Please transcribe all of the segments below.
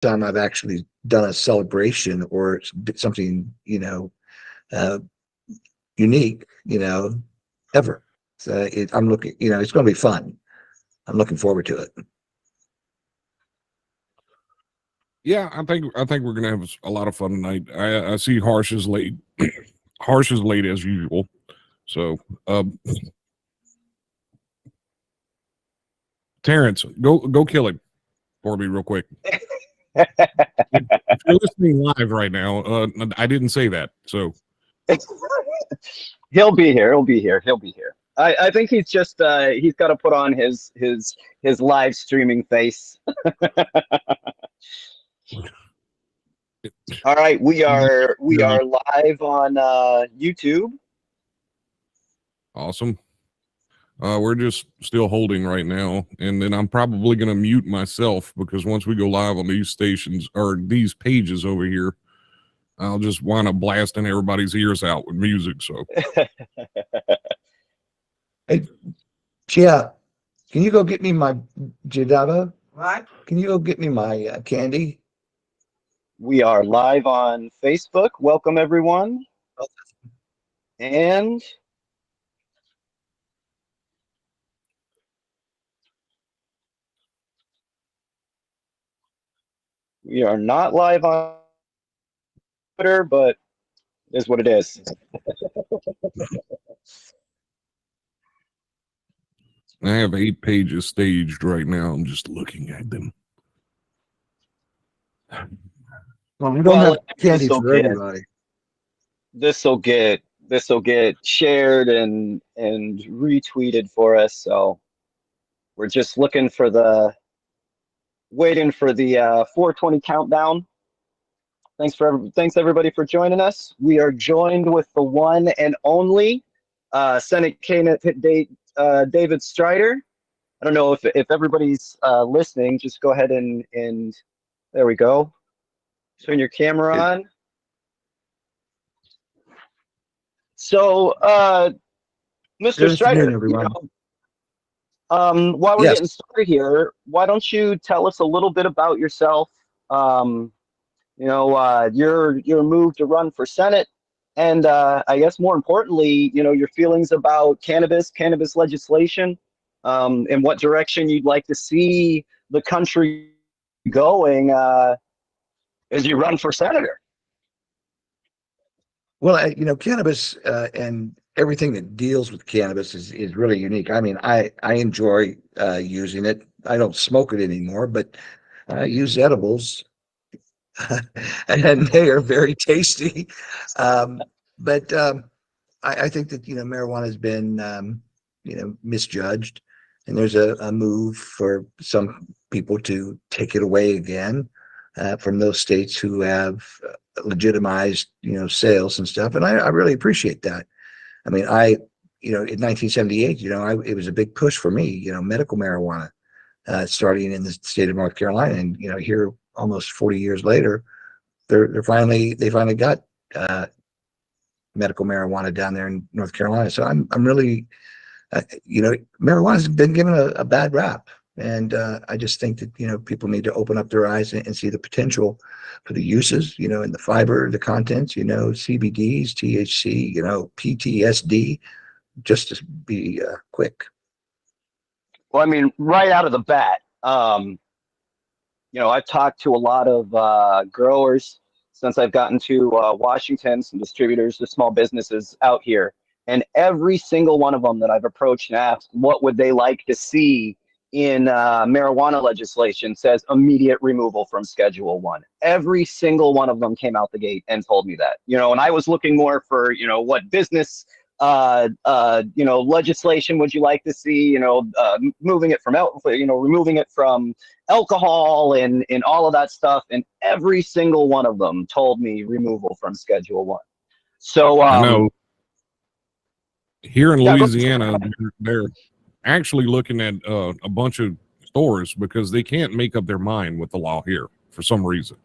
time I've actually done a celebration or something, unique, ever. So I'm looking, it's going to be fun. I'm looking forward to it. Yeah, I think we're gonna have a lot of fun tonight. I see Harsh is late, Harsh is late as usual. So, Terrence, go kill him for me real quick. If you're listening live right now, I didn't say that. So he'll be here. He'll be here. I think he's just he's got to put on his live streaming face. All right, we are live on YouTube. Awesome. We're just still holding right now, and then I'm probably going to mute myself because once we go live on these stations or these pages over here, I'll just wind up blasting everybody's ears out with music. So, hey, Chia, can you go get me my Jadava? What? Can you go get me my candy? We are live on Facebook. Welcome, everyone. And we are not live on Twitter, but it is what it is. I have 8 pages staged right now. I'm just looking at them. Well, we don't have candy for everybody. This will get shared and retweeted for us. So we're just waiting for the 420 countdown. Thanks everybody for joining us. We are joined with the one and only Senate candidate David Strider. I don't know if everybody's listening. Just go ahead and there we go. Turn your camera on. So, Mr. Strider, while we're getting started here, why don't you tell us a little bit about yourself? Your move to run for Senate, and I guess more importantly, your feelings about cannabis legislation, and what direction you'd like to see the country going as you run for senator. Well, cannabis and everything that deals with cannabis is really unique. I mean, I enjoy using it. I don't smoke it anymore, but I use edibles, and they are very tasty. But I think that marijuana has been misjudged, and there's a move for some people to take it away again from those states who have legitimized sales and stuff, and I really appreciate that. I mean, in 1978, it was a big push for me, medical marijuana, starting in the state of North Carolina, and here almost 40 years later, they finally got medical marijuana down there in North Carolina. So I'm really, marijuana's been given a bad rap. And I just think that, people need to open up their eyes and see the potential for the uses, and the fiber, the contents, CBDs, THC, PTSD, just to be quick. Well, I mean, right out of the bat, I've talked to a lot of growers since I've gotten to Washington, some distributors, the small businesses out here. And every single one of them that I've approached and asked what would they like to see in marijuana legislation says immediate removal from Schedule 1. Every single one of them came out the gate and told me that. And I was looking more for, what business legislation would you like to see, moving it from removing it from alcohol and all of that stuff, and every single one of them told me removal from Schedule 1. So I know here in Louisiana, they're actually looking at a bunch of stores because they can't make up their mind with the law here for some reason.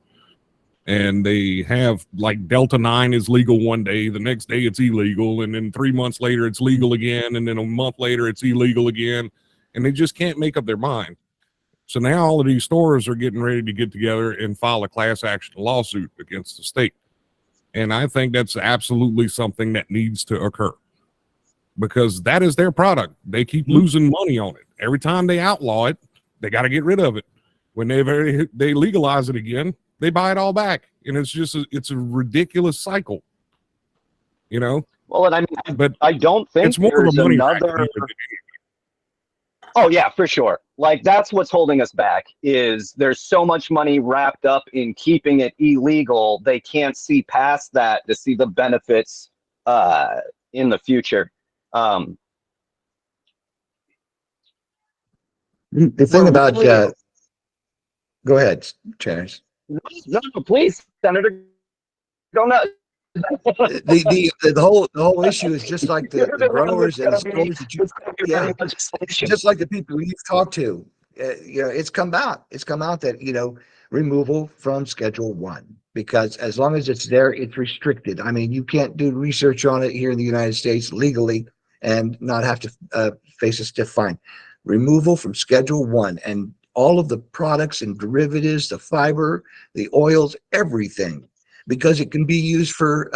And they have, like, Delta 9 is legal one day, the next day it's illegal, and then 3 months later it's legal again, and then a month later it's illegal again, and they just can't make up their mind. So now all of these stores are getting ready to get together and file a class action lawsuit against the state. And I think that's absolutely something that needs to occur, because that is their product. They keep losing money on it. Every time they outlaw it, they got to get rid of it. When they legalize it again, they buy it all back. And it's a ridiculous cycle, you know? Well, and I mean, But I don't think it's more of a there's money another. racket. Oh yeah, for sure. Like that's what's holding us back is there's so much money wrapped up in keeping it illegal. They can't see past that to see the benefits in the future. The thing about, go ahead, Chance. No, please, Senator, go nuts. The whole issue is just like the growers and the stores that just like the people you've talked to, it's come out that, removal from Schedule 1, because as long as it's there, it's restricted. I mean, you can't do research on it here in the United States legally and not have to face a stiff fine. Removal from Schedule 1, and all of the products and derivatives, the fiber, the oils, everything, because it can be used for,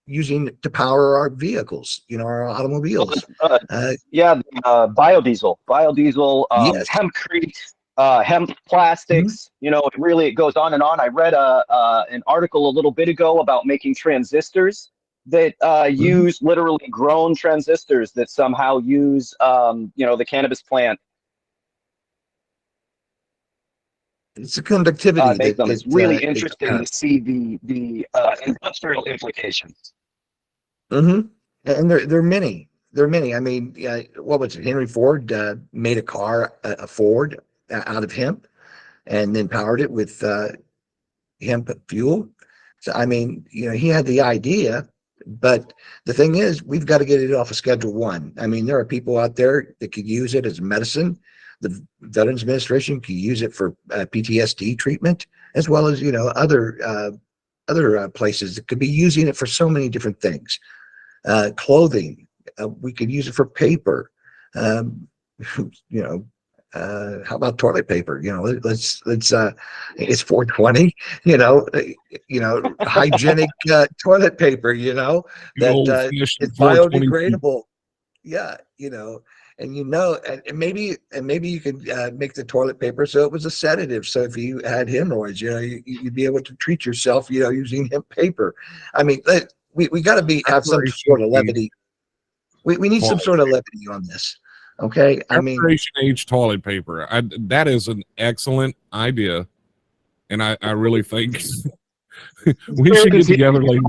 using it to power our vehicles, our automobiles. Biodiesel, Yes. hempcrete, hemp plastics. It goes on and on. I read an article a little bit ago about making transistors that use literally grown transistors that somehow use, the cannabis plant. It's the conductivity it's really interesting to see the industrial implications. And there are many. There are many. I mean, what was it? Henry Ford made a car, a Ford, out of hemp, and then powered it with hemp fuel. So I mean, he had the idea, but the thing is, we've got to get it off of Schedule 1. I mean, there are people out there that could use it as medicine. The Veterans Administration can use it for PTSD treatment, as well as other places that could be using it for so many different things. Clothing, we could use it for paper. How about toilet paper? Let's it's 420. Hygienic toilet paper. That it's biodegradable. Yeah, and maybe you could make the toilet paper so it was a sedative. So if you had hemorrhoids, you'd be able to treat yourself, using hemp paper. I mean, we got to have some sort of levity. We need some sort of levity on this. Okay, I mean, age toilet paper. That is an excellent idea, and I really think we should get together later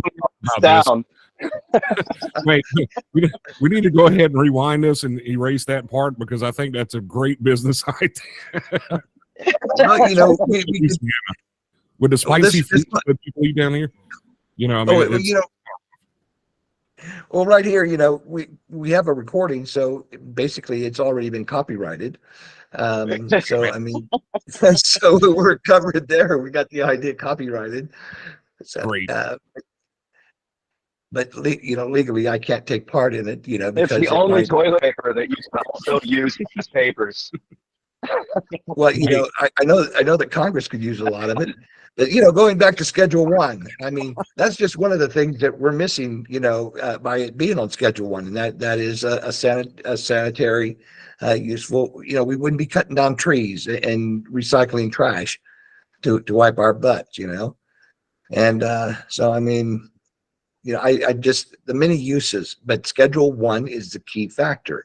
about this. Wait, we need to go ahead and rewind this and erase that part, because I think that's a great business idea. With the spicy food that people eat down here, well, right here, we have a recording, so basically it's already been copyrighted. So I mean, so we're covered there. We got the idea copyrighted. So, great. But legally, I can't take part in it. Because it's the only toilet paper that you can also use as papers. Well, I know that Congress could use a lot of it. But, going back to Schedule 1, I mean, that's just one of the things that we're missing, by it being on Schedule 1, and that is a sanitary, useful. We wouldn't be cutting down trees and recycling trash to wipe our butts, and so I mean. I just, the many uses, but Schedule 1 is the key factor.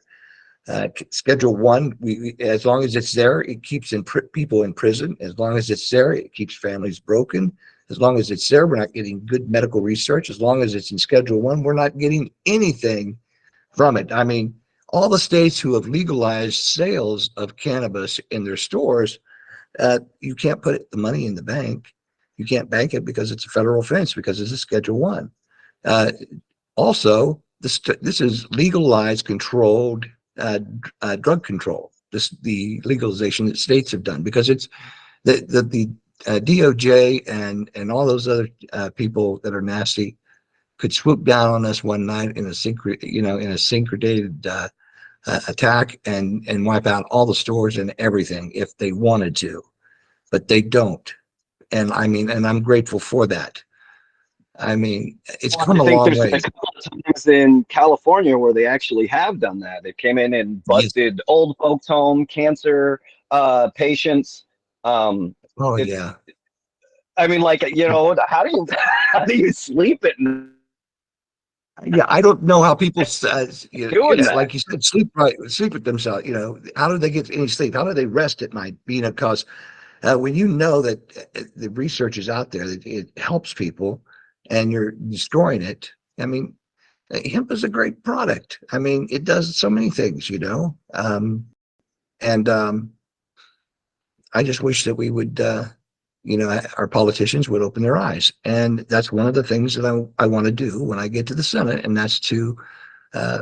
Schedule 1, we as long as it's there, it keeps people in prison. As long as it's there, it keeps families broken. As long as it's there, we're not getting good medical research. As long as it's in Schedule 1, we're not getting anything from it. I mean, all the states who have legalized sales of cannabis in their stores, you can't put the money in the bank. You can't bank it because it's a federal offense, because it's a Schedule 1. Also, this is legalized, controlled drug control. The legalization that states have done, because it's the DOJ and all those other people that are nasty could swoop down on us one night in a syncopated attack and wipe out all the stores and everything if they wanted to, but they don't. And I mean, and I'm grateful for that. I mean, it's Well, come I a think long there's a way. couple of times in California where they actually have done that. They came in and Yes. busted old folks' home, cancer patients. Um, Oh it's, yeah. I mean, like, you know, how do you how do you sleep at night Yeah, I don't know how people, doing that? like you said, sleep with themselves. You know, how do they get any sleep? How do they rest at night? You know, because when you know that the research is out there, that it helps people, and you're destroying it. I mean, hemp is a great product. I mean, it does so many things. You know, and I just wish that we would, our politicians would open their eyes, and that's one of the things that I want to do when I get to the Senate, and that's to uh,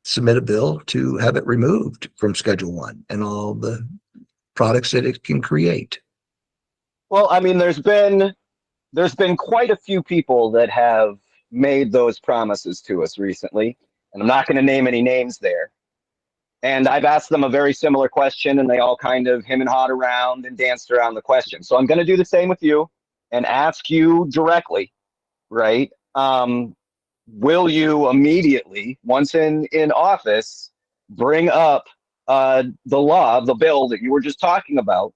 submit a bill to have it removed from Schedule One and all the products that it can create. Well, I mean, there's been quite a few people that have made those promises to us recently, and I'm not going to name any names there. And I've asked them a very similar question, and they all kind of him and hawed around and danced around the question. So I'm going to do the same with you and ask you directly, right? Will you immediately, once in office, bring up the law, the bill that you were just talking about?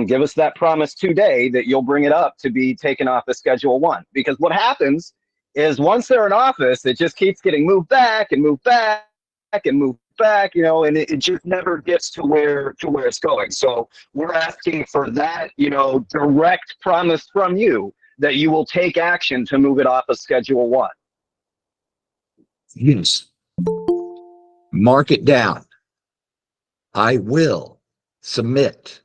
Give us that promise today that you'll bring it up to be taken off of Schedule One. Because what happens is once they're in office, it just keeps getting moved back and moved back and moved back, you know, and it just never gets to where it's going. So we're asking for that, you know, direct promise from you that you will take action to move it off of Schedule One. Yes, mark it down. I will submit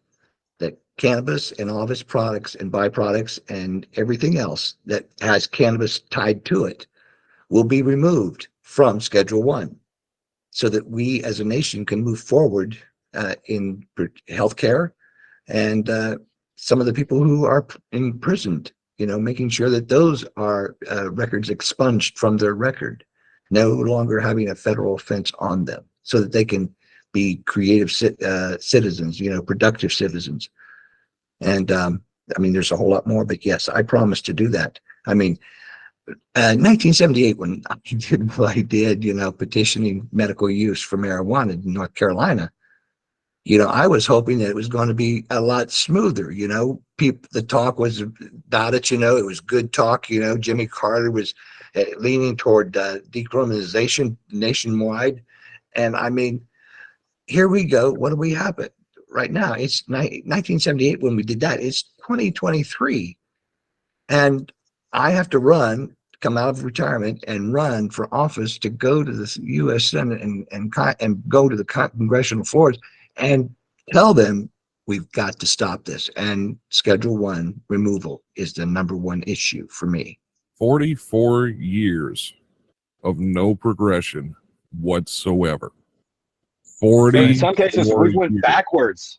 that cannabis and all of its products and byproducts and everything else that has cannabis tied to it will be removed from Schedule One, so that we as a nation can move forward in healthcare and some of the people who are imprisoned, you know, making sure that those are records expunged from their record, no longer having a federal offense on them, so that they can be creative citizens, you know, productive citizens. And I mean, there's a whole lot more, but yes, I promise to do that. I mean, 1978, when I did what I did, you know, petitioning medical use for marijuana in North Carolina, you know, I was hoping that it was going to be a lot smoother. You know, the talk was about it. You know, it was good talk. You know, Jimmy Carter was leaning toward decriminalization nationwide, and I mean, here we go. What do we have it right now? It's 1978 when we did that. It's 2023, and I have to come out of retirement and run for office to go to the U.S. Senate and go to the congressional floors and tell them we've got to stop this. And Schedule One removal is the number one issue for me. 44 years of no progression whatsoever. In some cases, 44 we've went years. backwards.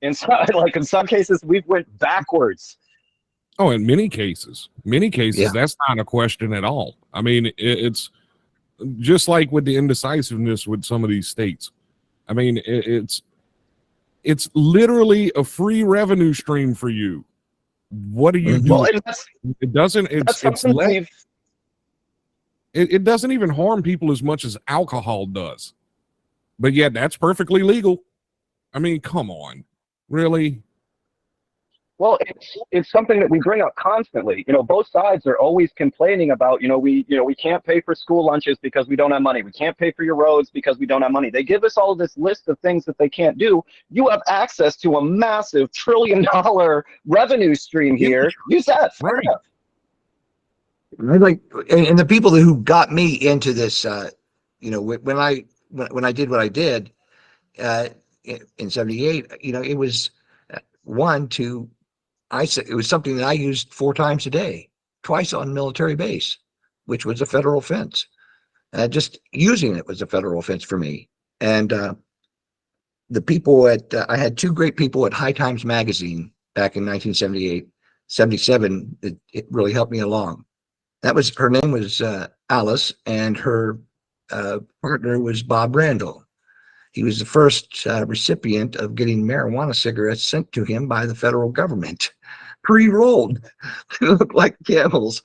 In some cases, we've went backwards. Oh, in many cases, Yeah. that's not a question at all. I mean, it's just like with the indecisiveness with some of these states. I mean, it's literally a free revenue stream for you. What do you do? Well, It doesn't. that's It's something less. we've It doesn't even harm people as much as alcohol does, but yet that's perfectly legal. I mean, come on, really? Well, it's something that we bring up constantly. You know, both sides are always complaining about, we can't pay for school lunches because we don't have money. We can't pay for your roads because we don't have money. They give us all this list of things that they can't do. You have access to a massive $1 trillion revenue stream here. Use that. Fair enough. And the people who got me into this, when I did what I did in 78, you know, it was one to it was something that I used 4 times a day, twice on military base, which was a federal offense. Just using it was a federal offense for me. And the people I had 2 great people at High Times Magazine back in 1978, 77. It really helped me along. Her name was Alice, and her partner was Bob Randall. he was the first recipient of getting marijuana cigarettes sent to him by the federal government, pre-rolled. They look like camels.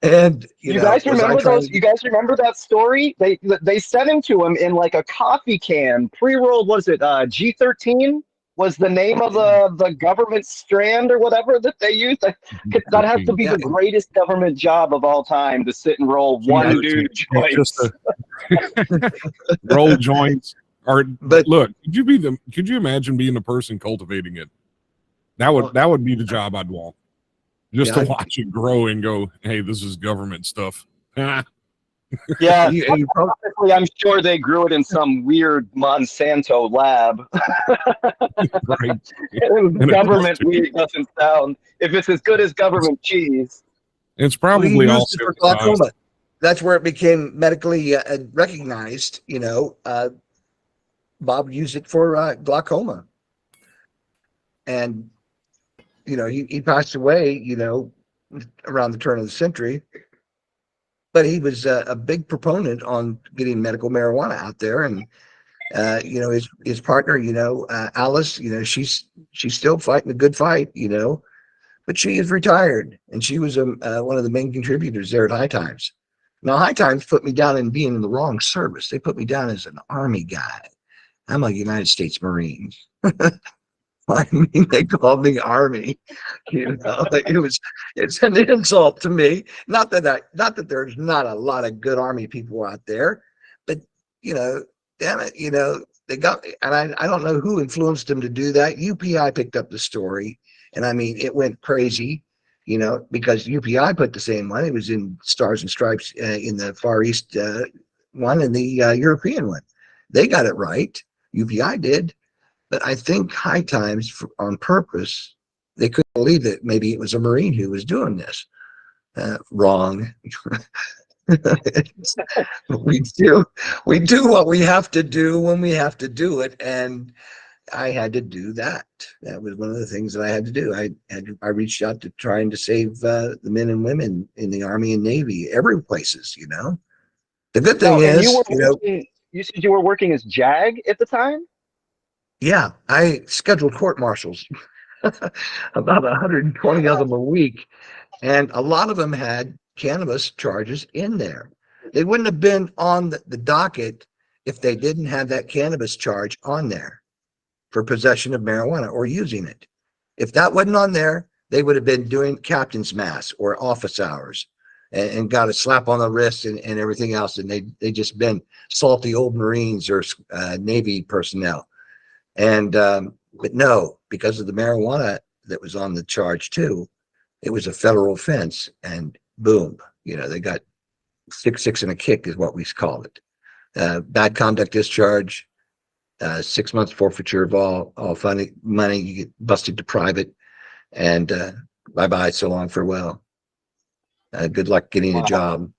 And You guys was I remember trying those? to You guys remember that story? They sent him to him in like a coffee can, pre-rolled. Was it G13? Was the name of the government strand or whatever that they used? That has to be yeah, the greatest government job of all time, to sit and roll one dude Just joints. roll joints. Or but look, could you imagine being the person cultivating it? That would be the job I'd want. Just yeah, to watch it grow and go, hey, this is government stuff. Yeah, you probably, honestly, I'm sure they grew it in some weird Monsanto lab. Right. And Government weed doesn't sound. If it's as good as government cheese. it's we probably all used it for glaucoma. That's where it became medically recognized. Bob used it for glaucoma, and he passed away, around the turn of the century. But he was a big proponent on getting medical marijuana out there, and his partner, Alice, she's still fighting a good fight, but she is retired, and she was one of the main contributors there at High Times. Now, High Times put me down in being in the wrong service. They put me down as an Army guy. I'm a United States Marine. I mean, they called me Army. It's an insult to me. Not that there's not a lot of good Army people out there, but damn it, they got, and I don't know who influenced them to do that. UPI picked up the story, and I mean, it went crazy, because UPI put the same one. It was in Stars and Stripes in the Far East one and the European one. They got it right. UPI did. But I think High Times, on purpose, they couldn't believe that maybe it was a Marine who was doing this. Wrong. we do what we have to do when we have to do it, and I had to do that. That was one of the things that I had to do. I reached out to trying to save the men and women in the Army and Navy, every places. The good thing is, you said you were working as JAG at the time. Yeah, I scheduled court martials, about 120 of them a week, and a lot of them had cannabis charges in there. They wouldn't have been on the docket if they didn't have that cannabis charge on there for possession of marijuana or using it. If that wasn't on there, they would have been doing captain's mass or office hours and got a slap on the wrist and everything else, and they just been salty old Marines or Navy personnel. And but no, because of the marijuana that was on the charge too, it was a federal offense, and boom, they got 6 and a kick is what we call it. Bad conduct discharge, 6 months forfeiture of all funny money. You get busted to private, and bye bye, so long, farewell. Good luck getting a job.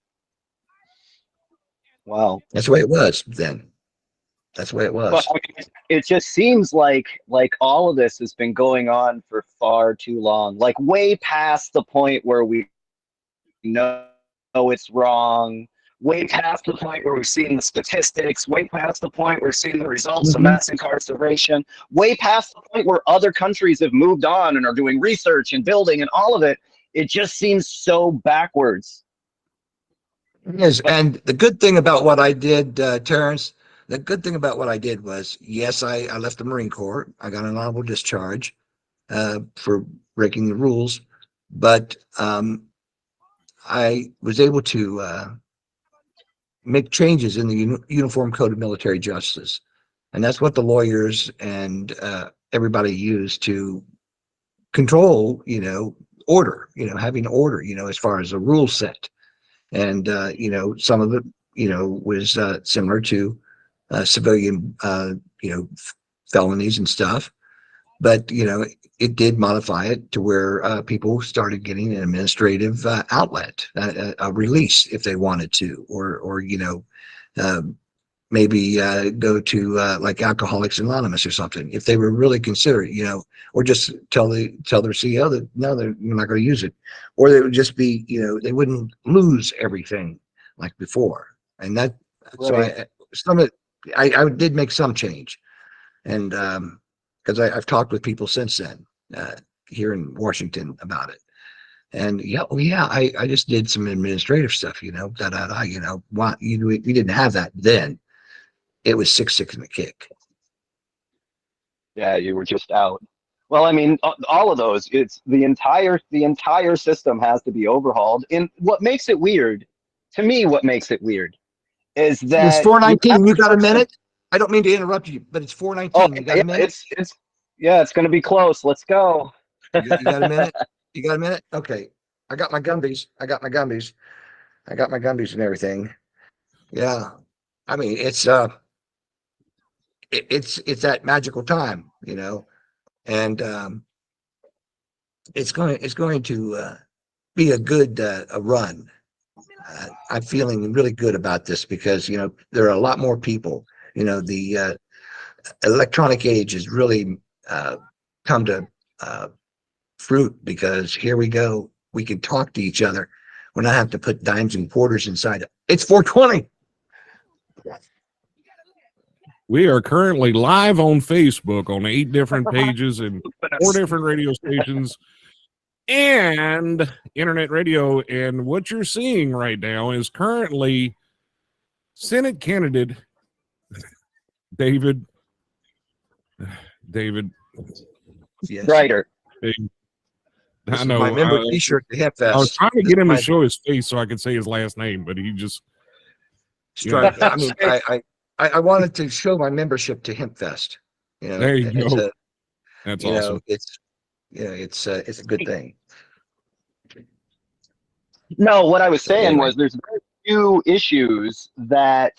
Wow, that's the way it was then. That's the way it was. But I mean, it just seems like all of this has been going on for far too long, like way past the point where we know it's wrong, way past the point where we've seen the statistics, way past the point where we're seeing the results of mass incarceration, way past the point where other countries have moved on and are doing research and building and all of it. It just seems so backwards. Yes, and the good thing about what I did, Terrence, the good thing about what I did was, yes, I left the Marine Corps. I got an honorable discharge for breaking the rules, but I was able to make changes in the Uniform Code of Military Justice, and that's what the lawyers and everybody used to control, order, having order, as far as a rule set, and some of it, was similar to civilian, felonies and stuff. But, it did modify it to where people started getting an administrative outlet, a release if they wanted to, or maybe go to like Alcoholics Anonymous or something if they were really considerate, or just tell their CEO that no, they're not going to use it, or they would just be, they wouldn't lose everything like before. And that, Right. so I did make some change, and because I've talked with people since then here in Washington about it. And yeah, oh yeah, I just did some administrative stuff, we didn't have that then. It was 6 and a kick. Yeah, you were just out. Well, I mean, all of those. It's the entire system has to be overhauled. And what makes it weird, to me, what makes it weird is It's that 419. You got a minute? I don't mean to interrupt you, but it's 419. You got yeah, a minute? it's going to be close. Let's go. You got a minute? You got a minute? Okay. I got my Gumbies. I got my Gumbies and everything. Yeah. I mean, it's that magical time, and it's going to be a good a run. I'm feeling really good about this because there are a lot more people. The electronic age has really come to fruit because here we go. We can talk to each other. We're not having to put dimes and quarters inside it. It's 420. We are currently live on Facebook on 8 different pages and 4 different radio stations and internet radio. And what you're seeing right now is currently Senate candidate David. Yes. Brighter. This I is know. my member T-shirt, the Hemp Fest. I was trying to get him to show his face so I could say his last name, but he just struck. I mean, I wanted to show my membership to Hemp Fest. There you go. That's awesome. It's a good thing. No, what I was saying was there's very few issues that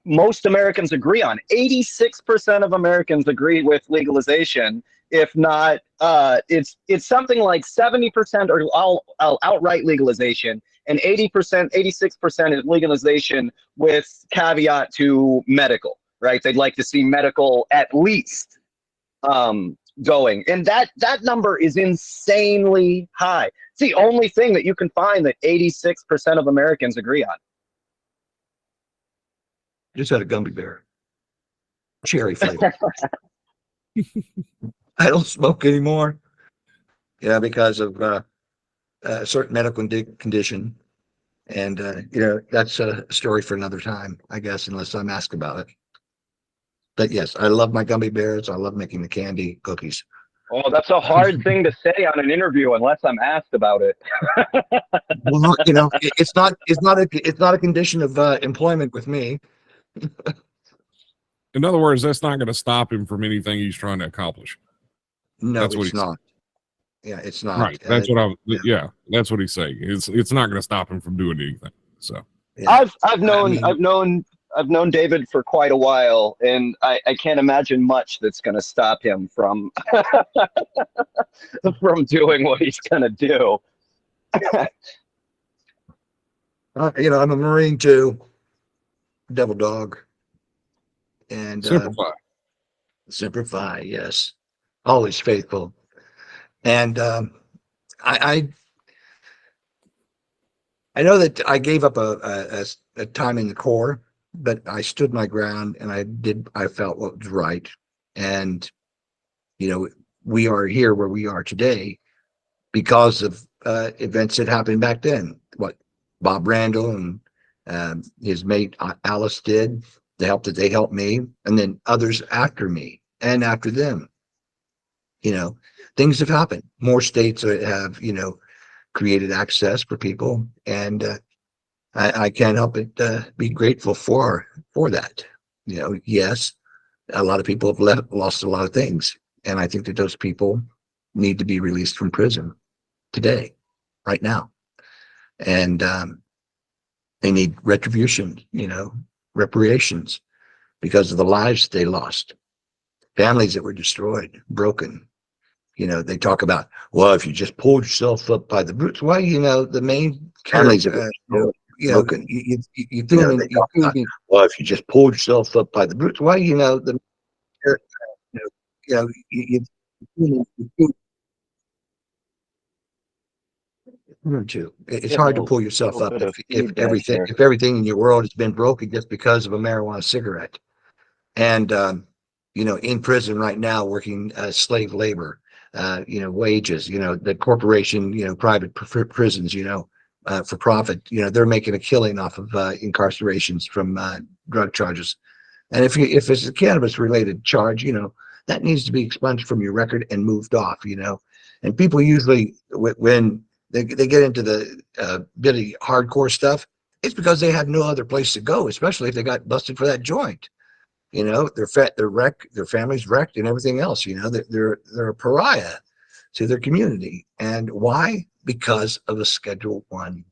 most Americans agree on. 86% of Americans agree with legalization. If not, it's something like 70% are all outright legalization, and 86% is legalization with caveat to medical. Right? They'd like to see medical at least going, and that number is insanely high. It's the only thing that you can find that 86% of Americans agree on. Just had a gummy bear, cherry flavor. I don't smoke anymore. Yeah, because of a certain medical condition, and that's a story for another time, I guess, unless I'm asked about it. But yes, I love my gummy bears. I love making the candy cookies. Oh, that's a hard thing to say on an interview unless I'm asked about it. Well, it's not a condition of employment with me. In other words, that's not going to stop him from anything he's trying to accomplish. No, it's not. Yeah, it's not. Right. That's that's what he's saying. It's not going to stop him from doing anything. So yeah. I've known David for quite a while, and I can't imagine much that's going to stop him from from doing what he's going to do. I'm a Marine too, devil dog, and Semper Fi, yes, always faithful. And I know that I gave up a time in the Corps, but I stood my ground, and I felt what was right. And we are here where we are today because of events that happened back then. What Bob Randall and his mate Alice did, the help that they helped me, and then others after me and after them. Things have happened. More states have, created access for people, and I can't help but be grateful for that. Yes, a lot of people have lost a lot of things, and I think that those people need to be released from prison today, right now, and they need retribution, reparations, because of the lives they lost, families that were destroyed, broken. They talk about, well, if you just pulled yourself up by the roots, well, the main families that were broken. You feel me? Well, if you just pulled yourself up by the roots, well, Too. It's Get hard to little, pull yourself little up bit of if feedback here. everything in your world has been broken just because of a marijuana cigarette. And in prison right now, working slave labor, wages, the corporation, private prisons, for profit, they're making a killing off of incarcerations from drug charges. And if it's a cannabis related charge, that needs to be expunged from your record and moved off, And people usually, when they get into the really hardcore stuff, it's because they have no other place to go, especially if they got busted for that joint. They're wrecked, their family's wrecked, and everything else. They're a pariah to their community. And why? Because of a Schedule One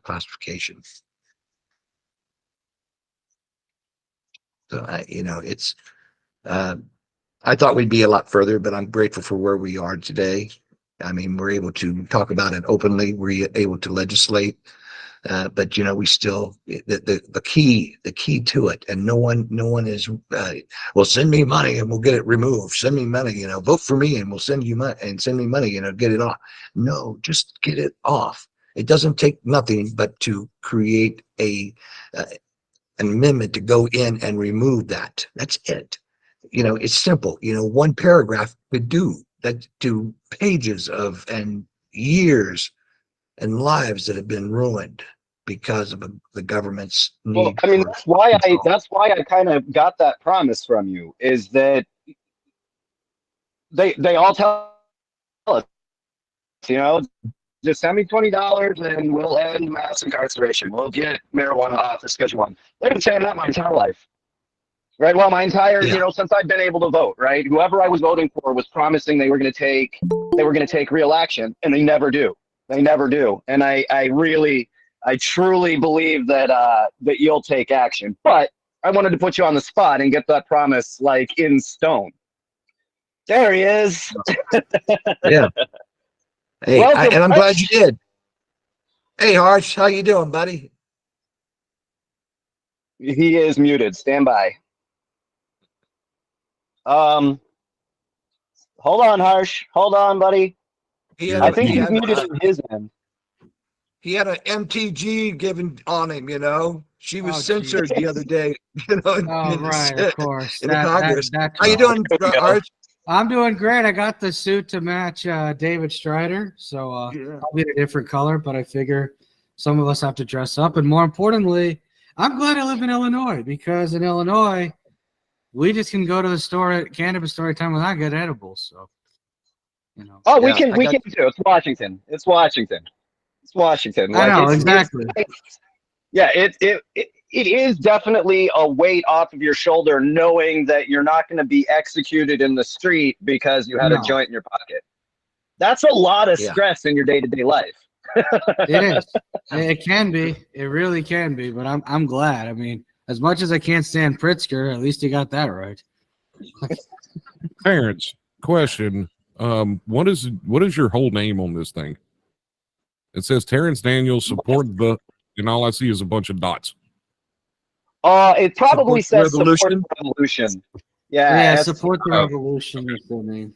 classification. So it's. I thought we'd be a lot further, but I'm grateful for where we are today. I mean, we're able to talk about it openly. We're able to legislate. But we still the key to it, and no one is well, send me money and we'll get it removed. Send me money, vote for me and we'll send you money and send me money, get it off. No, just get it off. It doesn't take nothing but to create an amendment to go in and remove that. That's it. It's simple. One paragraph could do that, to pages of and years and lives that have been ruined because of the government's need. Well, I mean, that's why I kind of got that promise from you, is that they all tell us, just send me $20 and we'll end mass incarceration. We'll get marijuana off the Schedule One. They've been saying that my entire life. Right. Well, my entire, since I've been able to vote, right? Whoever I was voting for was promising they were going to take real action, and they never do. They never do. And I truly believe that you'll take action. But I wanted to put you on the spot and get that promise like in stone. There he is. Yeah. Hey, Welcome, I'm glad you did. Hey, Harsh, how you doing, buddy? He is muted. Stand by. Hold on, Harsh. Hold on, buddy. I think he's muted on his end. He had an MTG given on him, She was censored the other day, Right, of course. In the Congress. How you doing, Harsh? I'm doing great. I got the suit to match David Strider, so I'll be a different color, but I figure some of us have to dress up. And more importantly, I'm glad I live in Illinois, because in Illinois, we just can go to the store at cannabis store time without getting edibles. So, Oh, we can too. It's Washington. It's Washington. I know, exactly. Yeah, it is definitely a weight off of your shoulder, knowing that you're not going to be executed in the street because you had a joint in your pocket. That's a lot of stress in your day-to-day life. It is. It can be. It really can be. But I'm glad. I mean, as much as I can't stand Pritzker, at least you got that right. Parents, question. What is your whole name on this thing? It says Terrence Daniels support and all I see is a bunch of dots. It probably says revolution. Support the Revolution. Yeah, Support the Revolution is the name.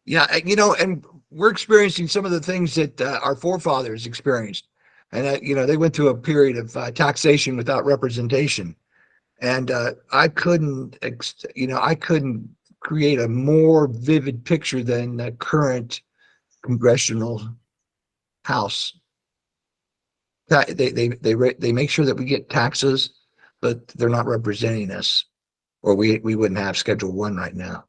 Yeah, and we're experiencing some of the things that our forefathers experienced. And, they went through a period of taxation without representation. And I couldn't create a more vivid picture than the current congressional house. They make sure that we get taxes, but they're not representing us, or we wouldn't have Schedule One right now.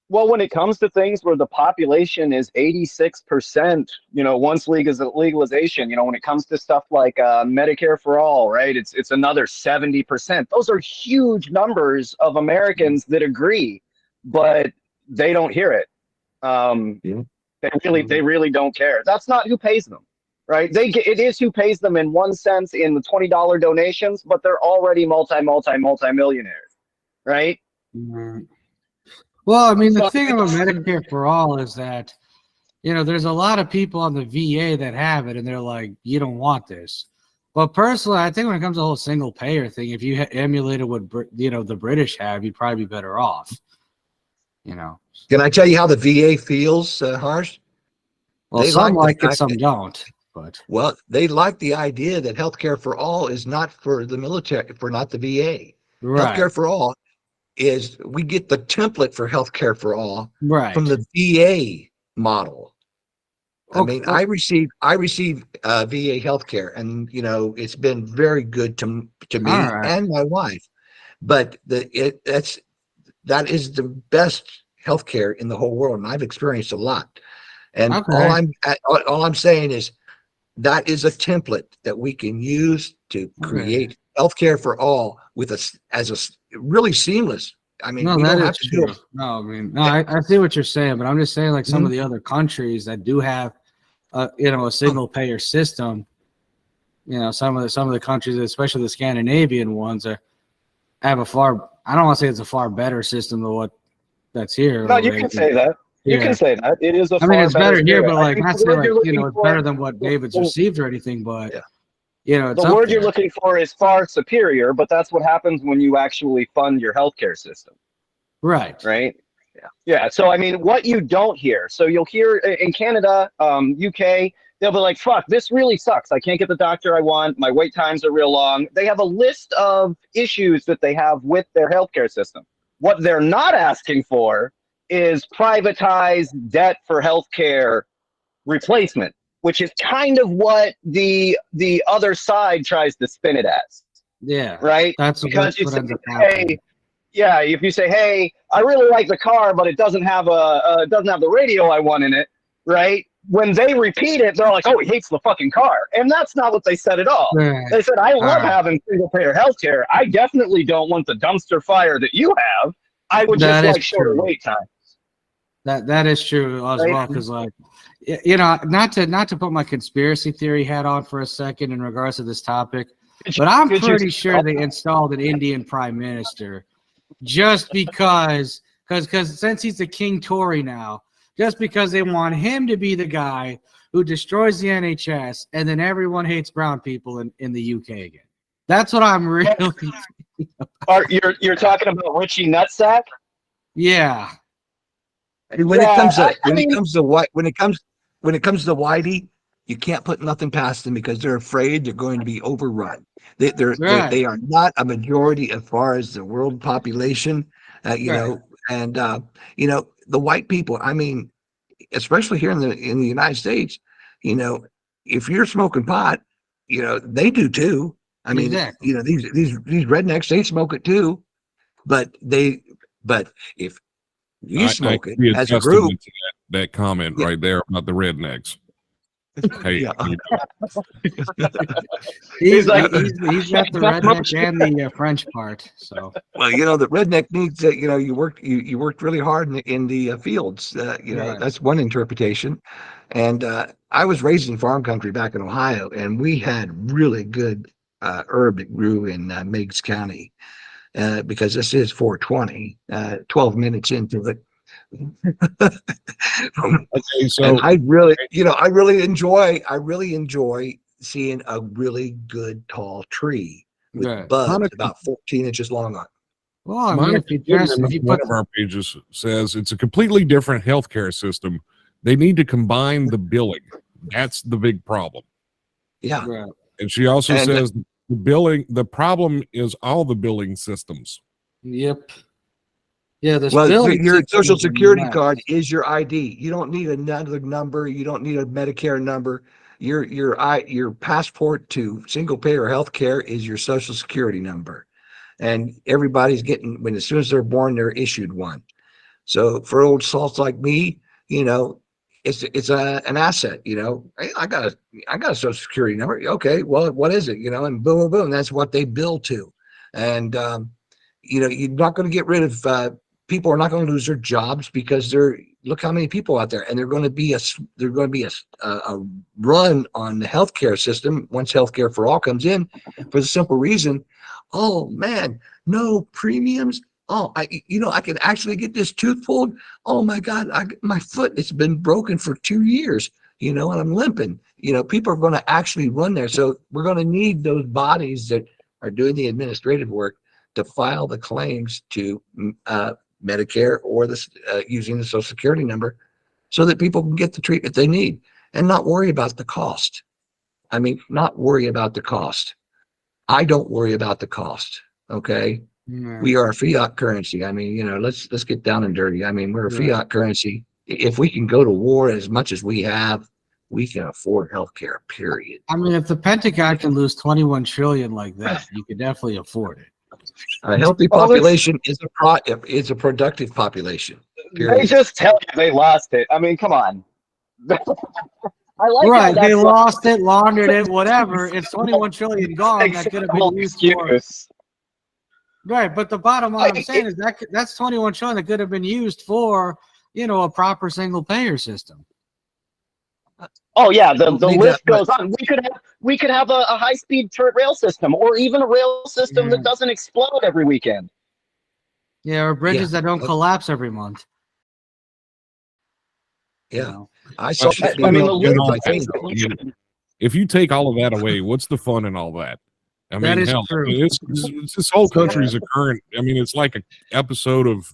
Well, when it comes to things where the population is 86%, once legalization, when it comes to stuff like Medicare for all, right? It's another 70%. Those are huge numbers of Americans that agree, but they don't hear it. They really don't care. That's not who pays them, right? It is who pays them in one sense in the $20 donations, but they're already multi-millionaires, right? Mm-hmm. Well, I mean, the thing about Medicare for all is that, there's a lot of people on the VA that have it, and they're like, you don't want this. But personally, I think when it comes to the whole single payer thing, if you emulated what, the British have, you'd probably be better off, Can I tell you how the VA feels, Harsh? Well, They some like the like it, fact some that, don't. But well, they like the idea that healthcare for all is not for the military, for not the VA. right, Healthcare for all is we get the template for healthcare for all from right. the VA model. I Okay, mean, I receive VA healthcare, and it's been very good to all me right. and my wife. But that is the best healthcare in the whole world, and I've experienced a lot. And all Okay. I'm saying is that is a template that we can use to Okay. create healthcare for all with us as really seamless. I mean, No, we that don't is have to do true. No, I mean, no, I see what you're saying, but I'm just saying, like some of Mhm. the other countries that do have, a single payer system. Some of the countries, especially the Scandinavian ones, have a far. I don't want to say it's a far better system than what that's here No, you already. can say that. You can Yeah, say that. It is a I mean, far it's better better here, spirit. but I like think not the saying word like you're looking it's better for, than what the, David's the, received or anything, but Yeah. it's the up word you're there. looking for is far superior, but that's what happens when you actually fund your healthcare system, Right. right? Yeah. Yeah. So I mean, what you don't hear. So you'll hear in Canada, UK, they'll be like, "Fuck, this really sucks. I can't get the doctor I want. My wait times are real long." They have a list of issues that they have with their healthcare system. What they're not asking for is privatized debt for healthcare replacement, which is kind of what the other side tries to spin it as, Yeah. right? That's Because you what say, ends up happening. hey, yeah, if you say, hey, I really like the car, but it doesn't have the radio I want in it, right? When they repeat it, they're like, oh, he hates the fucking car, and that's not what they said at all. Right. They said, I All love right. having single payer healthcare. I definitely don't want the dumpster fire that you have. I would just That is like shorter true. wait time, That is true as right? well, because like not to put my conspiracy theory hat on for a second in regards to this topic, but I'm Could you pretty sure they installed an Indian prime minister just because since he's a king Tory now, just because they want him to be the guy who destroys the NHS and then everyone hates brown people in the UK again. That's what I'm really You're talking about Richie Nutsack? yeah. And Yeah, I mean, when it comes to Whitey, you can't put nothing past them because they're afraid they're going to be overrun. Right. They are not a majority as far as the world population, Right. and the white people. I mean, especially here in the United States, you know, if you're smoking pot, they do too. I mean, Exactly. these rednecks, they smoke it too, but if you I can smoke it be a as a group, testament to that comment yeah, right there about the rednecks. Hey, yeah. he's like, He's got the redneck and the French part. So Well, the redneck needs that. You worked really hard in the fields. right. That's one interpretation. And I was raised in farm country back in Ohio, and we had really good herb that grew in Meigs County because this is 420, 12 minutes into it. okay, And so I really enjoy seeing a really good tall tree with Right. buds about 14 inches long on it. Well, I mean, Monica if Goodman you on one put of our pages says it's a completely different healthcare system. They need to combine the billing. That's the big problem. Yeah. right. And she also And says the problem is all the billing systems. Yep. Yeah, this well, billing your system social is a security mess. card is your ID. You don't need another number. You don't need a Medicare number. Your passport to single payer healthcare is your social security number. And everybody's getting as soon as they're born, they're issued one. So for old salts like me, it's an asset. Hey, I got a social security number. Okay, well, what is it? And boom, boom, boom. That's what they bill to. And you're not going to get rid of people are not going to lose their jobs because look how many people out there, and they're going to be a run on the healthcare system once healthcare for all comes in, for the simple reason, oh man, no premiums. Oh, I can actually get this tooth pulled. Oh my God, my foot, it's been broken for 2 years, and I'm limping. People are going to actually run there. So we're going to need those bodies that are doing the administrative work to file the claims to Medicare or using the Social Security number so that people can get the treatment they need. and not worry about the cost. I mean, not worry about the cost. I don't worry about the cost. Okay. We are a fiat currency. I mean, let's get down and dirty. I mean, we're a fiat currency. If we can go to war as much as we have, we can afford healthcare, period. I mean, if the Pentagon can lose 21 trillion like that, you could definitely afford it. A healthy population is a productive population. Period. They just tell you they lost it. I mean, come on. I like right. They lost it, laundered it, whatever. It's 21 trillion gone. That could have been used for. Right. But the bottom line I'm saying is that's 21 trillion that could have been used for, a proper single payer system. Oh yeah, the list goes on. We could have a high-speed rail system, or even a rail system that doesn't explode every weekend. Yeah, or bridges that don't collapse every month. Yeah, I saw. I mean, the list. If you take all of that away, what's the fun in all that? I mean, that is hell, true. It's this whole country's a current. I mean, it's like an episode of.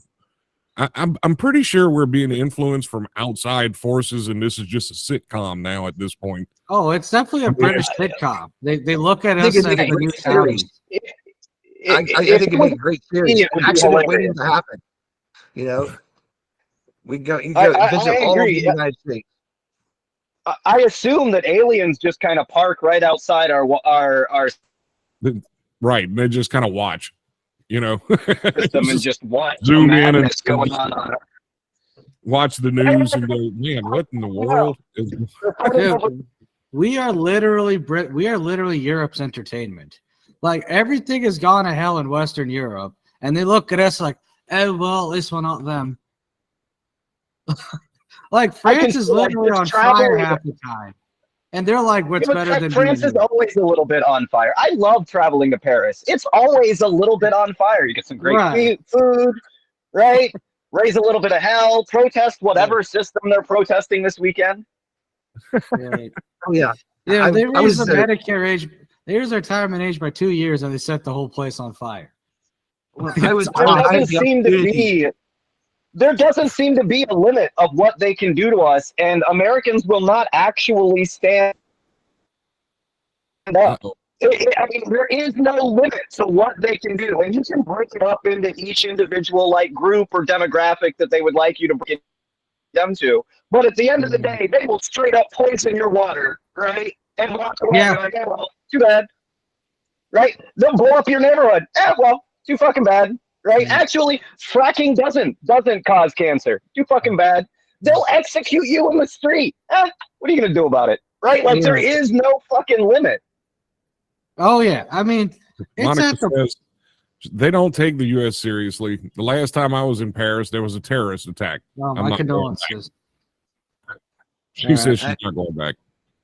I'm pretty sure we're being influenced from outside forces, and this is just a sitcom now at this point. Oh, it's definitely a British sitcom. They look at us as the new series. I think it'd be a great series. Actually, waiting to happen. We go. You go visit all of the United States. I assume that aliens just kind of park right outside our. Right, they just kind of watch. System and just watch zoom in and going on. Watch the news and go, man, what in the world is? We are literally Europe's entertainment. Like everything has gone to hell in Western Europe, and they look at us like, oh well, this one not them. Like France is literally on fire half the time. And they're like, what's better than France is always a little bit on fire. I love traveling to Paris. It's always a little bit on fire. You get some great food, right? Raise a little bit of hell, protest whatever system they're protesting this weekend. Right. Oh yeah. Yeah, they raised the Medicare age. They raised their retirement age by 2 years, and they set the whole place on fire. Well, there doesn't seem to be a limit of what they can do to us, and Americans will not actually stand up. I mean, there is no limit to what they can do, and you can break it up into each individual group or demographic that they would like you to break it down to. But at the end of the day, they will straight up poison your water, right? And walk away like, oh, well, too bad, right? They'll blow up your neighborhood. Well, too fucking bad. Right? Actually, fracking doesn't cause cancer. Too fucking bad. They'll execute you in the street. What are you gonna do about it? Right? Like there is no fucking limit. Oh yeah. I mean, Monica says they don't take the U.S. seriously. The last time I was in Paris, there was a terrorist attack. Oh, my condolences. She says she's not going back.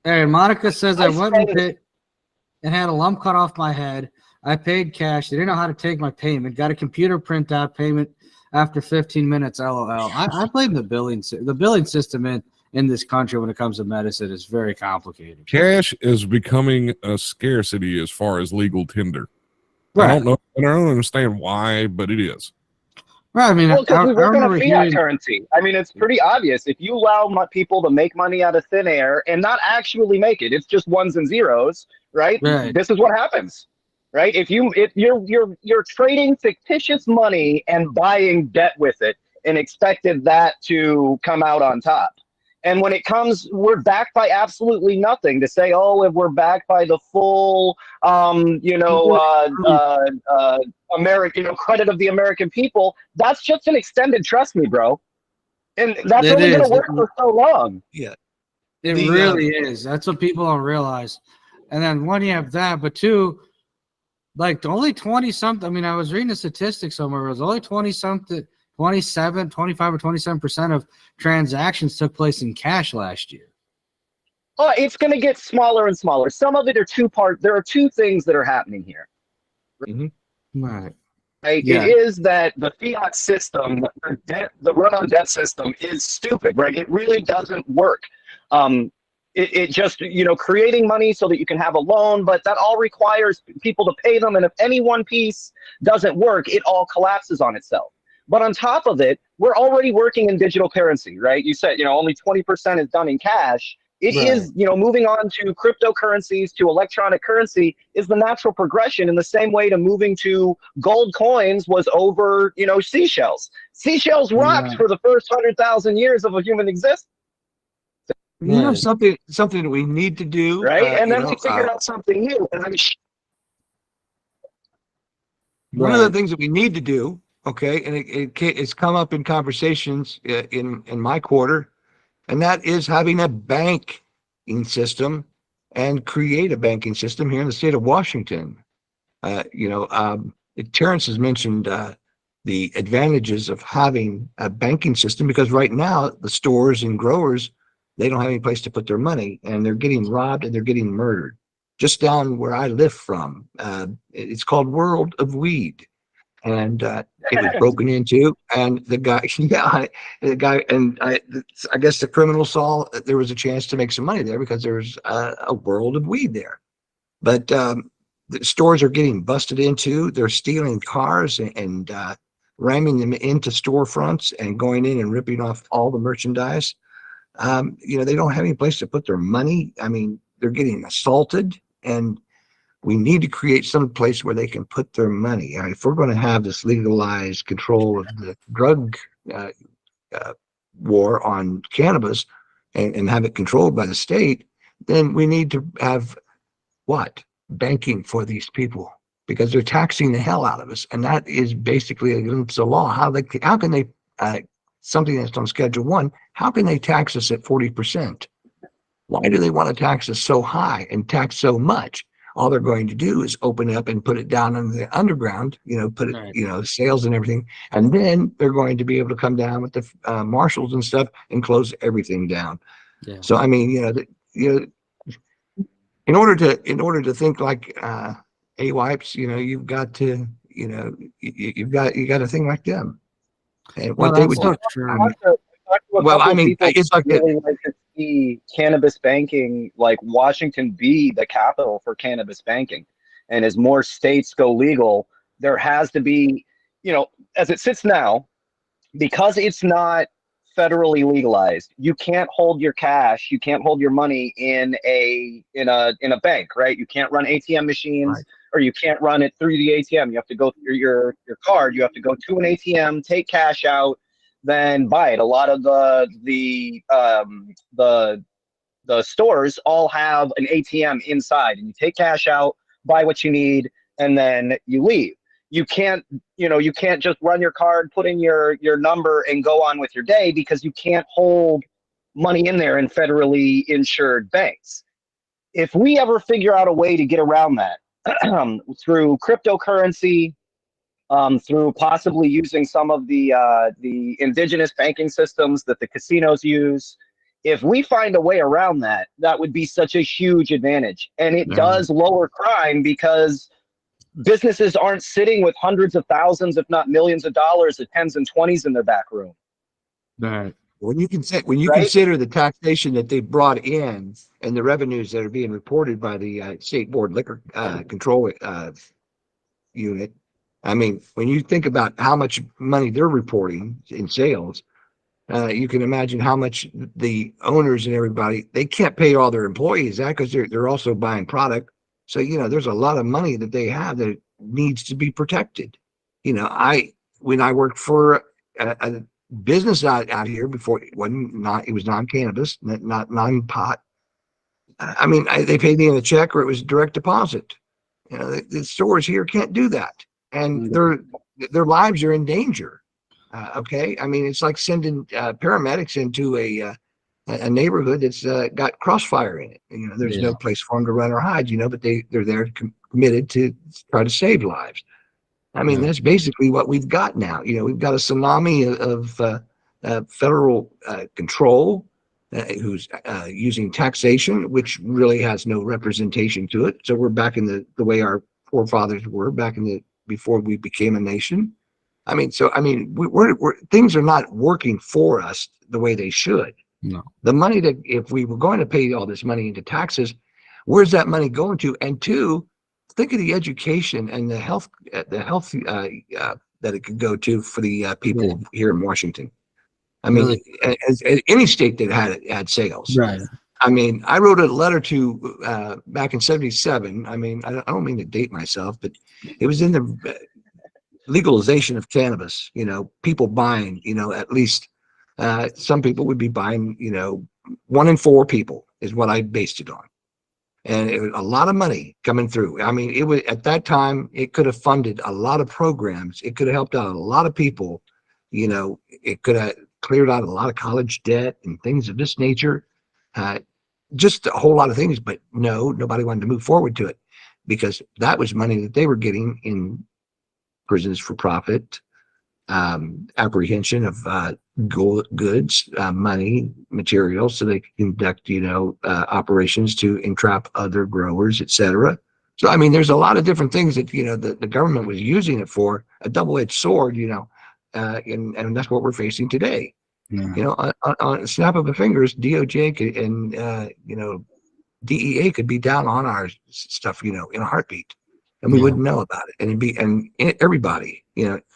Hey, Monica says I went with it and had a lump cut off my head. I paid cash. They didn't know how to take my payment. Got a computer printout payment after 15 minutes. LOL. I blame the billing system in this country when it comes to medicine. It's very complicated. Cash is becoming a scarcity as far as legal tender. Right. I don't know. I don't understand why, but it is. Right. I mean, we work on a fiat currency. I mean, it's pretty obvious. If you allow people to make money out of thin air and not actually make it, it's just ones and zeros, right? This is what happens. Right? If you're trading fictitious money and buying debt with it and expected that to come out on top. And when it comes, we're backed by absolutely nothing. To say, oh, if we're backed by the full, credit of the American people, that's just an extended trust me, bro. And that's only going to work for so long. Yeah, it really is. That's what people don't realize. And then one, you have that, but two. Like only 20 something. I mean, I was reading a statistic somewhere. It was only 20 something, 25 or 27% of transactions took place in cash last year. Oh, it's going to get smaller and smaller. Some of it are there are two things that are happening here. Mm-hmm. Right. Yeah. It is that the fiat system, the run on debt system is stupid, right? It really doesn't work. It just, creating money so that you can have a loan, but that all requires people to pay them. And if any one piece doesn't work, it all collapses on itself. But on top of it, we're already working in digital currency, right? You said, only 20% is done in cash. It is, moving on to cryptocurrencies, to electronic currency is the natural progression, in the same way to moving to gold coins was over, seashells. Seashells rocked for the first 100,000 years of a human existence. Something that we need to do, right? And then we figured out something new. And then one of the things that we need to do, okay, and it's come up in conversations in my quarter, and that is having a banking system and create a banking system here in the state of Washington. Terrence has mentioned the advantages of having a banking system, because right now the stores and growers, they don't have any place to put their money, and they're getting robbed and they're getting murdered. Just down where I live from, it's called World of Weed. And it was broken into, and the guy, and I guess the criminal saw that there was a chance to make some money there because there was a world of weed there. But the stores are getting busted into. They're stealing cars and ramming them into storefronts and going in and ripping off all the merchandise. They don't have any place to put their money. I mean, they're getting assaulted, and we need to create some place where they can put their money. If we're going to have this legalized control of the drug war on cannabis and have it controlled by the state, then we need to have banking for these people, because they're taxing the hell out of us, and that is basically against the law. How can they something that's on Schedule 1? How can they tax us at 40%? Why do they want to tax us so high and tax so much? All they're going to do is open it up and put it down in the underground, put it, sales and everything. And then they're going to be able to come down with the marshals and stuff and close everything down. Yeah. So, I mean, in order to think like AWIPes, you've got to, you've got to think like them. And what they would do. Well, I mean, it's like really like to see cannabis banking, like Washington, be the capital for cannabis banking. And as more states go legal, there has to be, as it sits now, because it's not federally legalized, you can't hold your cash, you can't hold your money in a bank, right? You can't run ATM machines, right, or you can't run it through the ATM. You have to go through your card. You have to go to an ATM, take cash out, then buy it. A lot of the stores all have an ATM inside, and you take cash out, buy what you need, and then you leave. You can't just run your card, put in your number, and go on with your day, because you can't hold money in there in federally insured banks. If we ever figure out a way to get around that through cryptocurrency, through possibly using some of the indigenous banking systems that the casinos use, if we find a way around that, that would be such a huge advantage. And it does lower crime, because businesses aren't sitting with hundreds of thousands, if not millions of dollars at 10s and 20s in their back room. Right. When you consider the taxation that they brought in and the revenues that are being reported by the State Board Liquor Control Unit, I mean, when you think about how much money they're reporting in sales, you can imagine how much the owners and everybody, they can't pay all their employees that, because they're also buying product. So, there's a lot of money that they have that needs to be protected. When I worked for a business out here before, it was non-cannabis, not non-pot. I mean, they paid me in a check, or it was direct deposit. The stores here can't do that, and their lives are in danger. Okay, I mean, it's like sending paramedics into a neighborhood that's got crossfire in it. There's no place for them to run or hide. But they're there committed to try to save lives. I mean, that's basically what we've got now. We've got a tsunami of federal control, who's using taxation, which really has no representation to it. So we're back in the way our forefathers were back before we became a nation. I mean, we're things are not working for us the way they should. No. The money that, if we were going to pay all this money into taxes, where's that money going to? And two, think of the education and the health that it could go to for the people here in Washington. I mean, as any state that had sales, right? I mean, I wrote a letter to back in '77. I mean, I don't mean to date myself, but it was in the legalization of cannabis. People buying. At least some people would be buying. 1 in 4 people is what I based it on, and it was a lot of money coming through. I mean, it was at that time it could have funded a lot of programs. It could have helped out a lot of people. It could have cleared out a lot of college debt and things of this nature. Just a whole lot of things, but no, nobody wanted to move forward to it because that was money that they were getting in prisons for profit, apprehension of goods, money, materials, so they could conduct, operations to entrap other growers, etc. So, I mean, there's a lot of different things that, the government was using it for, a double-edged sword, and that's what we're facing today. Yeah. On a snap of the fingers, DOJ and DEA could be down on our stuff, in a heartbeat, and we wouldn't know about it. And everybody,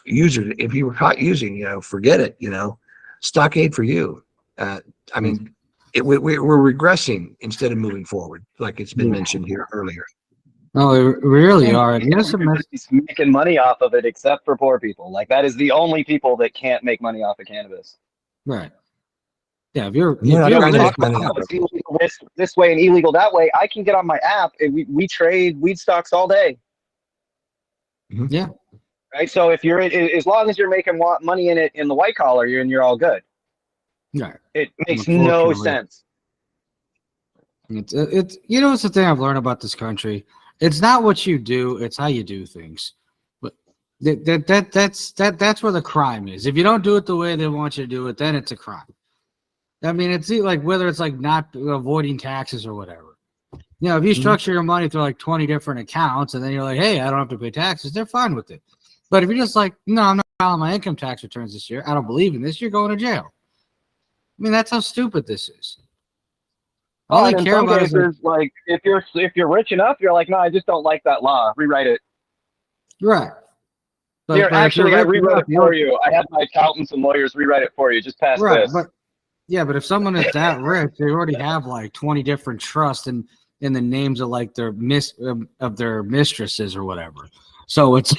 users, if you were caught using, forget it, stockade for you. I mean, we're regressing instead of moving forward, like it's been mentioned here earlier. No, we really are. Everybody's making money off of it except for poor people. Like that is the only people that can't make money off of cannabis. Right. Yeah, if you're this way and illegal that way, I can get on my app and we trade weed stocks all day. Mm-hmm. Yeah. Right. So if you're as long as you're making money in it in the white collar, you're all good. Yeah. It makes no sense. It's it's the thing I've learned about this country. It's not what you do, it's how you do things. But that's where the crime is. If you don't do it the way they want you to do it, then it's a crime. I mean, it's like whether it's like not avoiding taxes or whatever. If you structure your money through like 20 different accounts and then you're like, hey, I don't have to pay taxes, they're fine with it. But if you're just like, no, I'm not filing my income tax returns this year, I don't believe in this, you're going to jail. I mean, that's how stupid this is. All they care about is like if you're rich enough, you're like, no, I just don't like that law. Rewrite it. Right. I rewrote it for you. I had my accountants and lawyers rewrite it for you. Just pass this. But if someone is that rich, they already have like 20 different trusts in the names of like their mistresses or whatever. So it's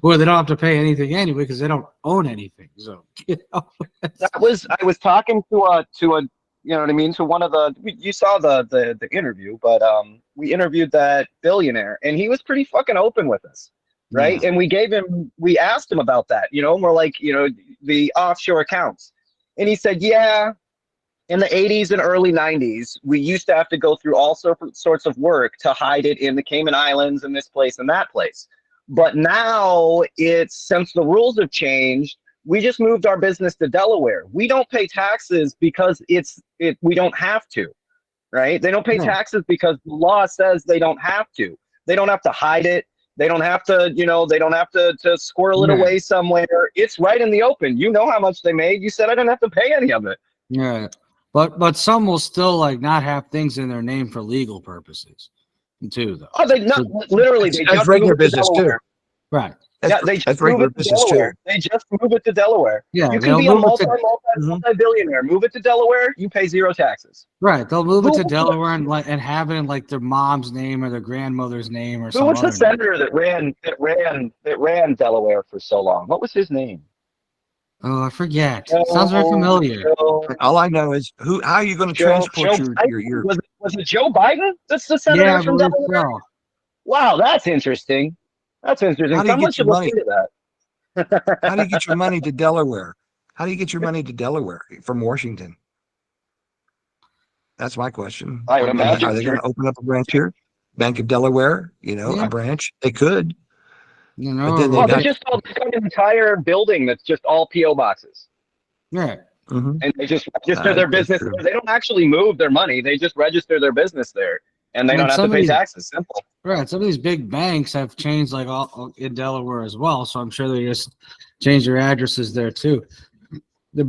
well, they don't have to pay anything anyway because they don't own anything. So I was talking to a you know what I mean, to one of the you saw the interview, but we interviewed that billionaire and he was pretty fucking open with us. Right. Yeah. And we asked him about that, and we're like, the offshore accounts. And he said, yeah, in the 80s and early 90s, we used to have to go through all sorts of work to hide it in the Cayman Islands and this place and that place. But now since the rules have changed, we just moved our business to Delaware. We don't pay taxes because we don't have to, right? They don't pay taxes because the law says they don't have to. They don't have to hide it. They don't have to, they don't have to squirrel it away somewhere. It's right in the open. You know how much they made. You said I didn't have to pay any of it. Yeah. But some will still like not have things in their name for legal purposes too, though. Oh, they not literally. They just regular business too. Right. They just move it to Delaware. They just move it to Delaware. Yeah, you can be a multi-billionaire. Move it to Delaware. You pay zero taxes. Right. They'll move it to Delaware and have it in like their mom's name or their grandmother's name or something. Who was the senator that ran Delaware for so long? What was his name? Oh, I forget. Sounds very familiar. All I know is how are you going to transport your was it Joe Biden? That's the senator from Delaware. So. Wow, that's interesting. That's interesting. Someone should look into that. How do you get your money to Delaware? How do you get your money to Delaware from Washington? That's my question. I would imagine. Are they going to open up a branch here? Bank of Delaware, a branch? They could. But then they just got an entire building that's just all P.O. boxes. Right. Mm-hmm. And they just register their business. They don't actually move their money. They just register their business there. And they don't have to pay taxes. Simple. Right. Some of these big banks have changed like all in Delaware as well. So I'm sure they just change their addresses there too. The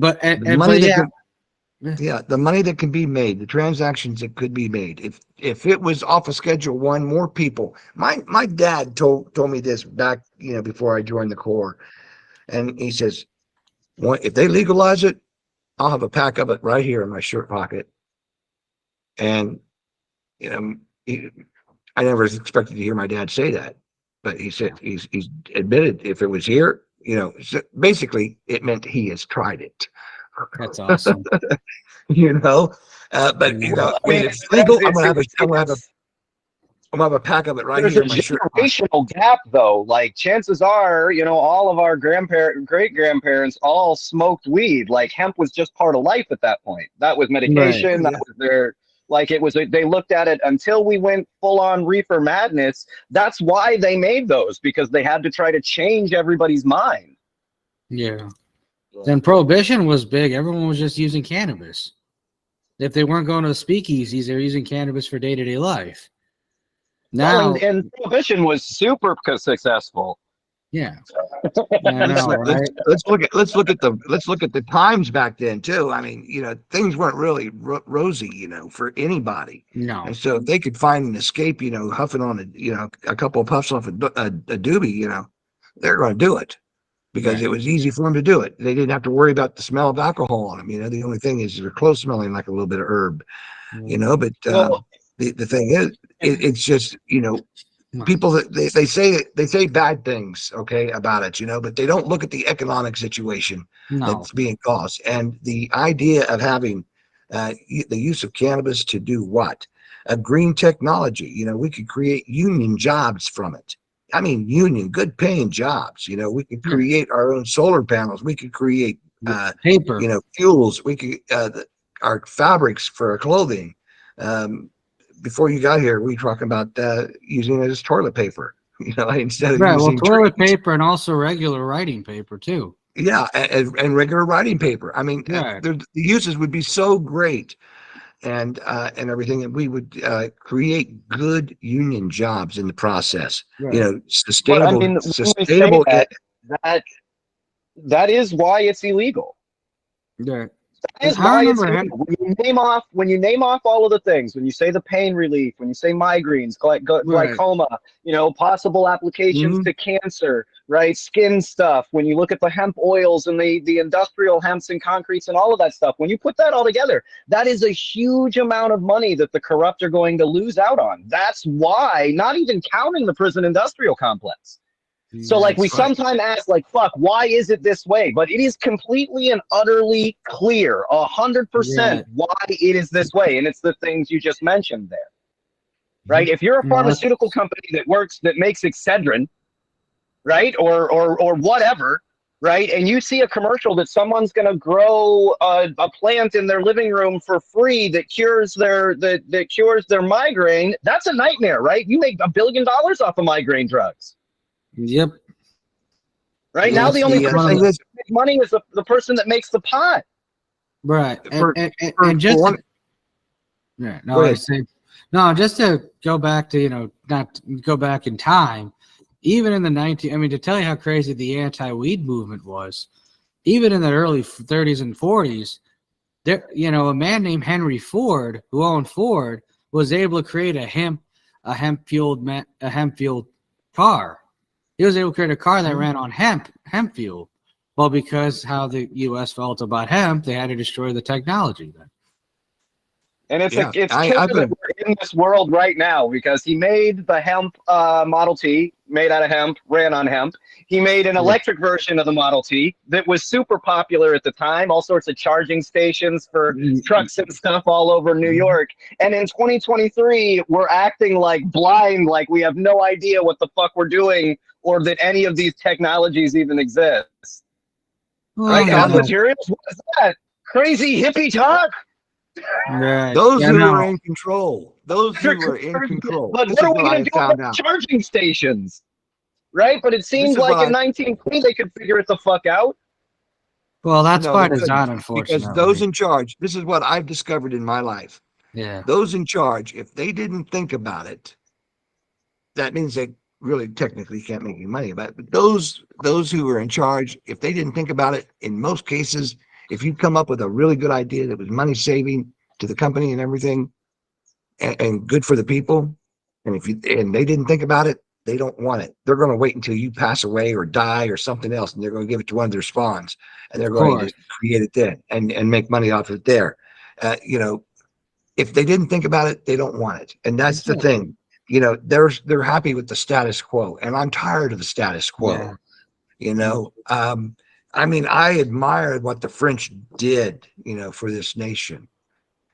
money that can be made, the transactions that could be made. If it was off of Schedule 1, more people. My dad told me this back, before I joined the Corps. And he says, if they legalize it, I'll have a pack of it right here in my shirt pocket. And, you know, I never expected to hear my dad say that, but he said he's admitted if it was here, you know, so basically it meant he has tried it. That's awesome. You know, but you know, Well, I when mean, it's legal, I'm gonna it's- have a pack of it right there's here a in my shirt pocket. generational gap, though. Like, chances are, you know, all of our great grandparents all smoked weed. Like, hemp was just part of life at that point. That was Right. medication. That was their, like, it was, they looked at it until we went full on reefer madness. That's why they made those, because they had to try to change everybody's mind. Yeah. Then prohibition was big. Everyone was just using cannabis. If they weren't going to the speakeasies, they were using cannabis for day-to-day life. Now, Well, and prohibition was super successful. yeah. I know, right? Let's look at the times back then too. I mean, you know, things weren't really rosy, you know, for anybody. No. And so if they could find an escape, you know, huffing on a couple of puffs off a doobie, you know, they're going to do it because Right. it was easy for them to do it. They didn't have to worry about the smell of alcohol on them. You know, the only thing is they're close smelling like a little bit of herb, you know, but Well, the thing is, it's just, you know, people that they say bad things, okay, about it, you know, but they don't look at the economic situation No. that's being caused. And the idea of having the use of cannabis to do what? A green technology, you know, we could create union jobs from it. I mean, good paying jobs, you know, we could create our own solar panels. We could create, paper. you know, fuels. We could, our fabrics for our clothing. Before you got here, we were talking about using it as toilet paper, you know, instead of Right. Well, using toilet trees. paper and also regular writing paper too. Yeah, and regular writing paper. I mean, Right. the uses would be so great, and everything, and we would create good union jobs in the process. Right. You know, but I mean, when we say that is why it's illegal. Right. That is I why it's remember illegal. When you name off all of the things, when you say the pain relief, when you say migraines, glaucoma, you know, possible applications to cancer, right? Skin stuff. When you look at the hemp oils and the industrial hemps and concretes and all of that stuff, when you put that all together, that is a huge amount of money that the corrupt are going to lose out on. That's why, not even counting the prison industrial complex. So, like, we sometimes ask, like, fuck, why is it this way? But it is completely and utterly clear, 100% why it is this way. And it's the things you just mentioned there, right? If you're a pharmaceutical company that makes Excedrin, right, or whatever, right, and you see a commercial that someone's going to grow a plant in their living room for free that cures their migraine, that's a nightmare, right? You make $1 billion off of migraine drugs. Yep. Right now, the only person that makes money is the person that makes the pot. Right. And just just to go back to, you know, not go back in time, even in the to tell you how crazy the anti-weed movement was, even in the early 30s and 40s, there, you know, a man named Henry Ford, who owned Ford, was able to create a hemp fueled car. He was able to create a car that ran on hemp fuel. Well, because how the U.S. felt about hemp, they had to destroy the technology then. And it's killer that we're in this world right now, because he made the hemp Model T, made out of hemp, ran on hemp. He made an electric version of the Model T that was super popular at the time, all sorts of charging stations for trucks and stuff all over New York. And in 2023, we're acting like blind, like we have no idea what the fuck we're doing or that any of these technologies even exist. Right? Hemp materials? What is that? Crazy hippie talk? Right. Those who are in control. Those who are in control. But what are we going to do about charging stations? Right? But it seems like in 1920 they could figure it the fuck out. Well, that's by design, unfortunately. Because those in charge, this is what I've discovered in my life. Yeah. Those in charge, if they didn't think about it, that means they really technically can't make any money about it. But those who are in charge, if they didn't think about it, in most cases, if you come up with a really good idea that was money saving to the company and everything, and good for the people, and they didn't think about it, they don't want it. They're going to wait until you pass away or die or something else, and they're going to give it to one of their spawns, and they're going to create it then and make money off of it there. You know, if they didn't think about it, they don't want it. And that's the Exactly. thing. They're happy with the status quo, and I'm tired of the status quo. Yeah. I mean, I admired what the French did, for this nation.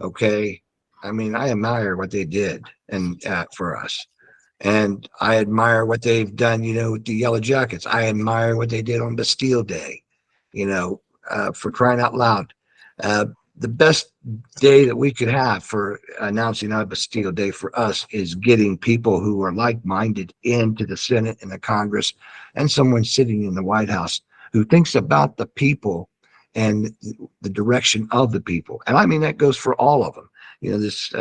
Okay. I mean, I admire what they did and for us. And I admire what they've done, with the Yellow Jackets. I admire what they did on Bastille Day, for crying out loud. The best day that we could have for announcing our Bastille Day for us is getting people who are like-minded into the Senate and the Congress, and someone sitting in the White House who thinks about the people and the direction of the people. And I mean, that goes for all of them. This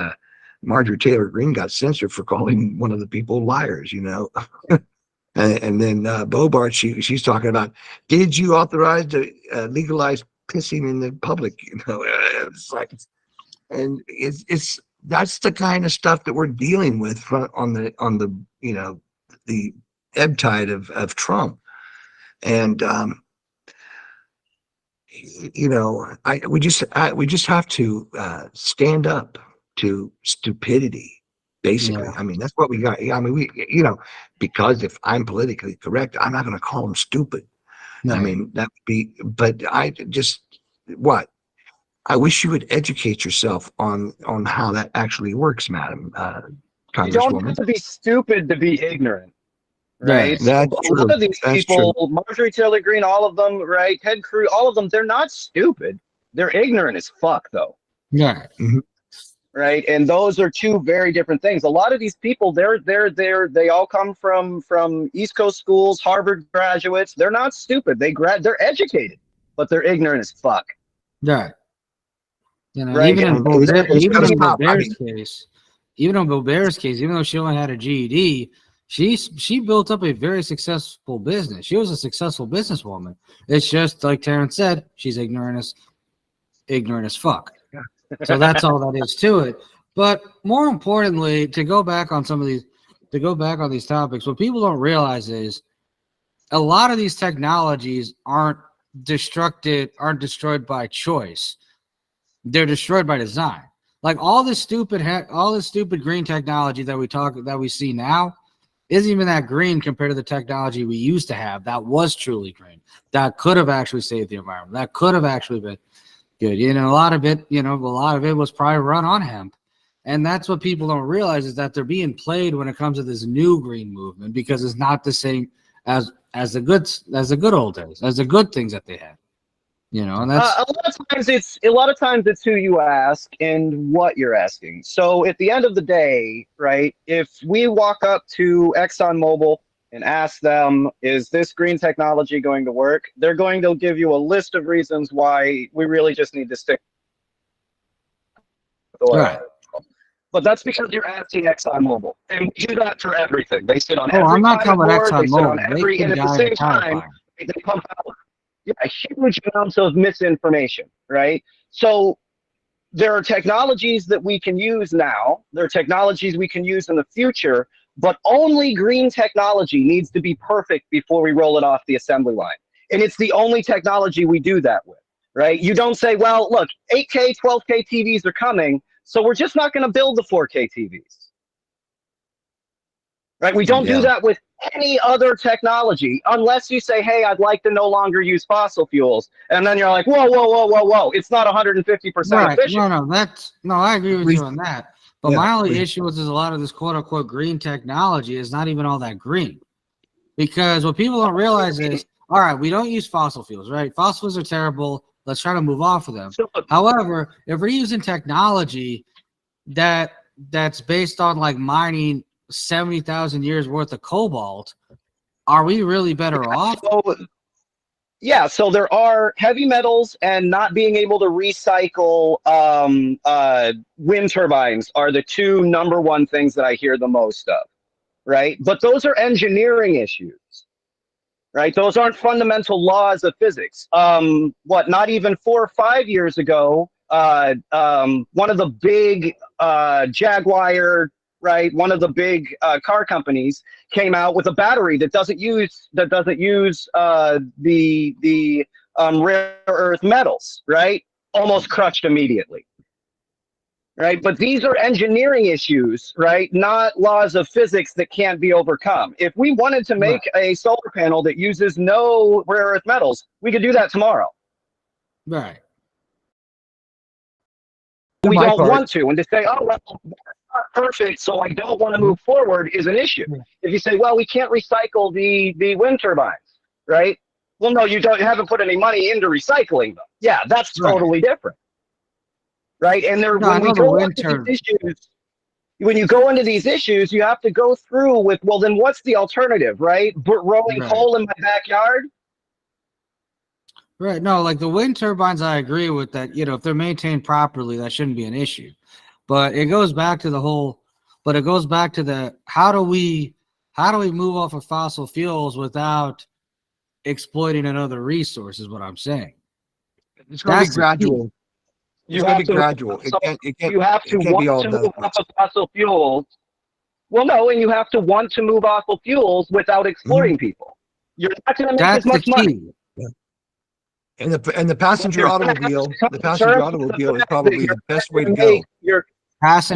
Marjorie Taylor Greene got censored for calling one of the people liars, and then Bobart, she's talking about, did you authorize to legalize pissing in the public? It's like, and it's that's the kind of stuff that we're dealing with on the the ebb tide of Trump. And we just have to stand up to stupidity, basically. Yeah. I mean, that's what we got. I mean, because if I'm politically correct, I'm not going to call them stupid. I mean, that would be, but I wish you would educate yourself on how that actually works, Madam You don't Congresswoman. have to be stupid to be ignorant, right? That's A lot of these That's people, Marjorie Taylor Greene, all of them, right? Ted Cruz, all of them, they're not stupid. They're ignorant as fuck, though. Yeah. Right, and those are two very different things. A lot of these people, they all come from East Coast schools, Harvard graduates. They're not stupid. They're educated, but they're ignorant as fuck. Yeah. Right. Even in And it's Bobert's gotta stop. case, even though she only had a GED, she built up a very successful business. She was a successful businesswoman. It's just like Terrence said, she's ignorant as fuck. So that's all that is to it. But more importantly, to go back on these topics, what people don't realize is a lot of these technologies aren't destroyed by choice. They're destroyed by design. Like all this stupid green technology that we see now isn't even that green compared to the technology we used to have that was truly green, that could have actually saved the environment, that could have actually been good. A lot of it was probably run on hemp. And that's what people don't realize, is that they're being played when it comes to this new green movement, because it's not the same as the good old days, as the good things that they had. And that's a lot of times it's who you ask and what you're asking. So at the end of the day, right, if we walk up to ExxonMobil and ask them, is this green technology going to work? They're going to give you a list of reasons why we really just need to stick with oil. right. But that's because you're asking ExxonMobil. And we do that for everything. They sit on every I'm not climate talking about board, they sit on ExxonMobil. every, and at the same time, they pump out huge amounts of misinformation, right? So there are technologies that we can use now. There are technologies we can use in the future, but only green technology needs to be perfect before we roll it off the assembly line. And it's the only technology we do that with, right? You don't say, well, look, 8K, 12K TVs are coming, so we're just not going to build the 4K TVs. Right? We don't do that with any other technology, unless you say, hey, I'd like to no longer use fossil fuels. And then you're like, whoa. It's not 150% efficient. No, I agree with you on that. But my only issue is a lot of this quote unquote green technology is not even all that green. Because what people don't realize is, all right, we don't use fossil fuels, right? Fossil fuels are terrible. Let's try to move off of them. However, if we're using technology that's based on like mining 70,000 years worth of cobalt, are we really better off? So there are heavy metals, and not being able to recycle wind turbines are the two #1 things that I hear the most of, right? But those are engineering issues, right? Those aren't fundamental laws of physics. Not even 4 or 5 years ago, one of the big Jaguar, right, one of the big car companies came out with a battery that doesn't use the rare earth metals, right? Almost crushed immediately. right? But these are engineering issues, right? Not laws of physics that can't be overcome. If we wanted to make a solar panel that uses no rare earth metals, we could do that tomorrow. Right. We my don't part- want to. And to say, oh, well, that's not perfect, so I don't want to move forward is an issue. If you say, well, we can't recycle the wind turbines, right? Well, no, you haven't put any money into recycling them. Yeah, that's totally different. Right? And there, No, I when we know the go wind into these issues, when you go into these issues, you have to go through with, well, then what's the alternative, right? Rolling coal in my backyard? Right. No, like the wind turbines, I agree with that. You know, if they're maintained properly, that shouldn't be an issue. But it goes back to how do we move off of fossil fuels without exploiting another resource is what I'm saying. It's going to be That's the gradual. It's going to be gradual. You have to want to move off of fossil fuels. Well, no, and you have to want to move off of fuels without exploiting people. You're not going to make as much money. And the passenger automobile, is probably the best way to go.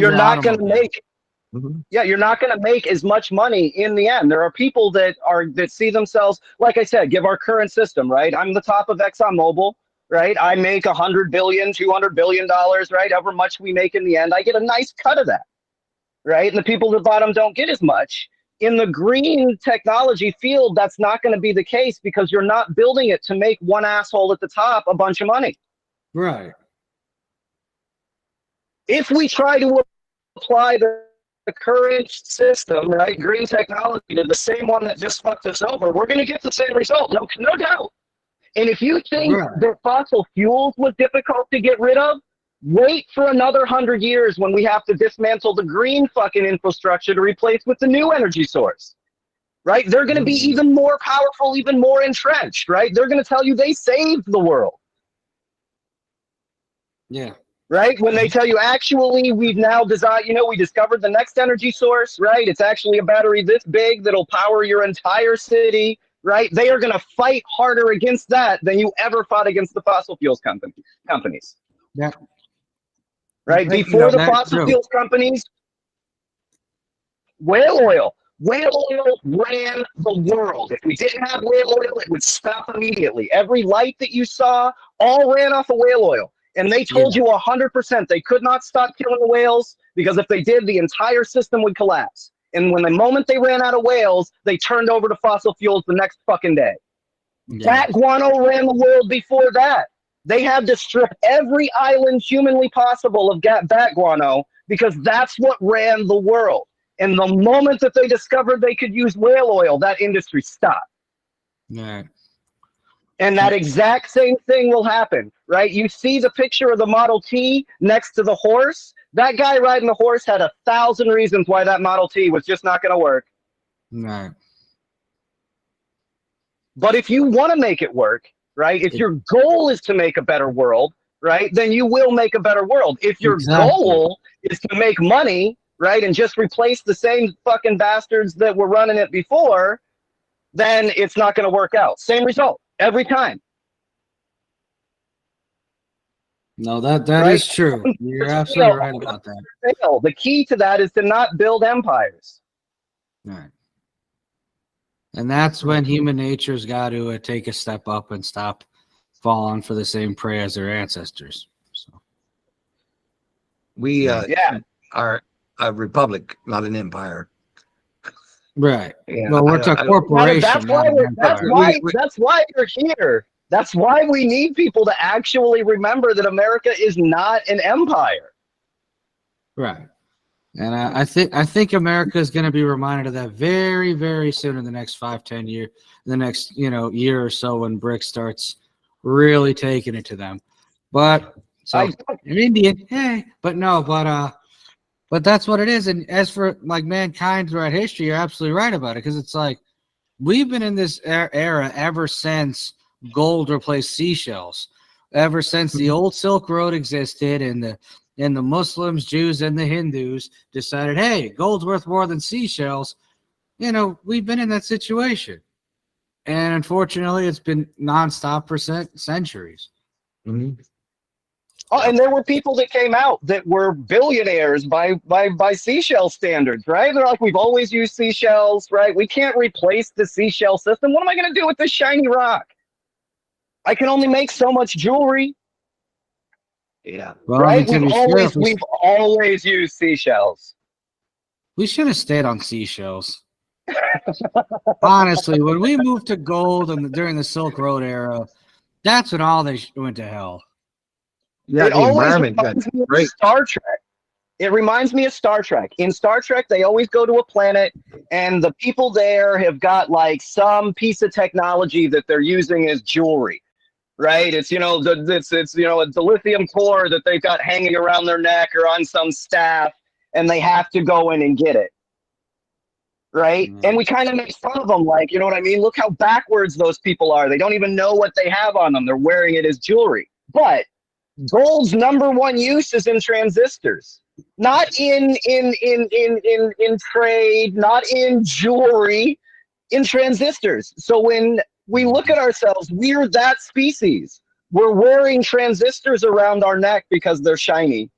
You're not going to make. Yeah, you're not going to make as much money in the end. There are people that see themselves, like I said, give our current system, right? I'm the top of ExxonMobil, right? I make $100 billion, $200 billion, right? However much we make in the end, I get a nice cut of that, right? And the people at the bottom don't get as much. In the green technology field, that's not going to be the case because you're not building it to make one asshole at the top a bunch of money. Right. If we try to apply the current system, right, green technology, to the same one that just fucked us over, we're going to get the same result, no doubt. And if you think that fossil fuels was difficult to get rid of, wait for another 100 years when we have to dismantle the green fucking infrastructure to replace with the new energy source, right? They're going to be even more powerful, even more entrenched, right? They're going to tell you they saved the world. Yeah. Right? When they tell you, actually, we've now designed, we discovered the next energy source, right? It's actually a battery this big that'll power your entire city, right? They are going to fight harder against that than you ever fought against the fossil fuels companies. Yeah. Right? Before the fossil fuels companies, whale oil ran the world. If we didn't have whale oil, it would stop immediately. Every light that you saw all ran off of whale oil. And they told you 100% they could not stop killing the whales because if they did, the entire system would collapse. And when the moment they ran out of whales, they turned over to fossil fuels the next fucking day. Bat guano ran the world before that. They had to strip every island humanly possible of bat guano because that's what ran the world. And the moment that they discovered they could use whale oil, that industry stopped. Yeah. And that exact same thing will happen, right? You see the picture of the Model T next to the horse. That guy riding the horse had 1,000 reasons why that Model T was just not going to work. Right. But if you want to make it work, right? If your goal is to make a better world, right? Then you will make a better world. If your goal is to make money, right? And just replace the same fucking bastards that were running it before, then it's not going to work out. Same result. Every time. No, that is true. You're absolutely right about that. The key to that is to not build empires. Right. And that's when human nature's got to take a step up and stop falling for the same prey as their ancestors. So we are a republic, not an empire. Right. Yeah, well, we're a corporation. That's why you're here. That's why we need people to actually remember that America is not an empire. Right. And I think America is going to be reminded of that very, very soon in the next 5-10 years, the next year or so when BRICS starts really taking it to them. But an Indian, hey, but that's what it is. And as for like mankind throughout history, you're absolutely right about it because it's like we've been in this era ever since gold replaced seashells, ever since the old Silk Road existed and the Muslims, Jews, and the Hindus decided, hey, gold's worth more than seashells. We've been in that situation. And unfortunately, it's been nonstop for centuries. Mm-hmm. Oh, and there were people that came out that were billionaires by seashell standards, right? They're like, we've always used seashells, right? We can't replace the seashell system. What am I going to do with this shiny rock? I can only make so much jewelry, Yeah. Well, right? to be fair, We've always used seashells. we should have stayed on seashells. Honestly, when we moved to gold and during the Silk Road era, that's when all they went to hell. Yeah, It the always environment got reminds me of great. Star Trek. It reminds me of Star Trek. In Star Trek, they always go to a planet, and the people there have got like some piece of technology that they're using as jewelry, right? It's it's the lithium core that they've got hanging around their neck or on some staff, and they have to go in and get it, right? And we kind of make fun of them, like, you know what I mean? Look how backwards those people are. They don't even know what they have on them. They're wearing it as jewelry, but gold's number one use is in transistors, not in trade, not in jewelry, in transistors. So when we look at ourselves, we're that species. We're wearing transistors around our neck because they're shiny.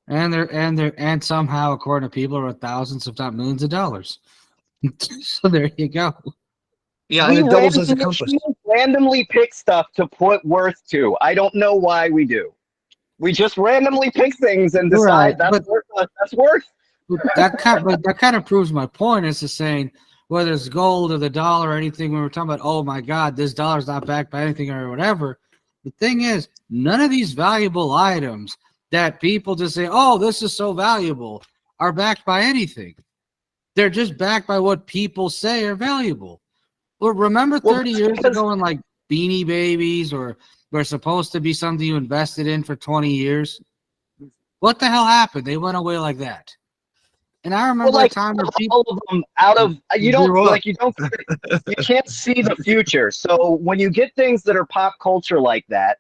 And somehow, according to people, are worth thousands, if not millions of dollars. So there you go. Yeah, and it doubles as a compass. We randomly pick stuff to put worth to. I don't know why we do. We just randomly pick things and decide that's worth. That kind of proves my point. Is just saying whether it's gold or the dollar or anything. When we're talking about, oh my God, this dollar's not backed by anything or whatever. The thing is, none of these valuable items that people just say, oh, this is so valuable, are backed by anything. They're just backed by what people say are valuable. Well, remember 30 years ago when like Beanie Babies were supposed to be something you invested in for 20 years? What the hell happened? They went away like that. And I remember a time where people all of them out of you can't see the future. So when you get things that are pop culture like that,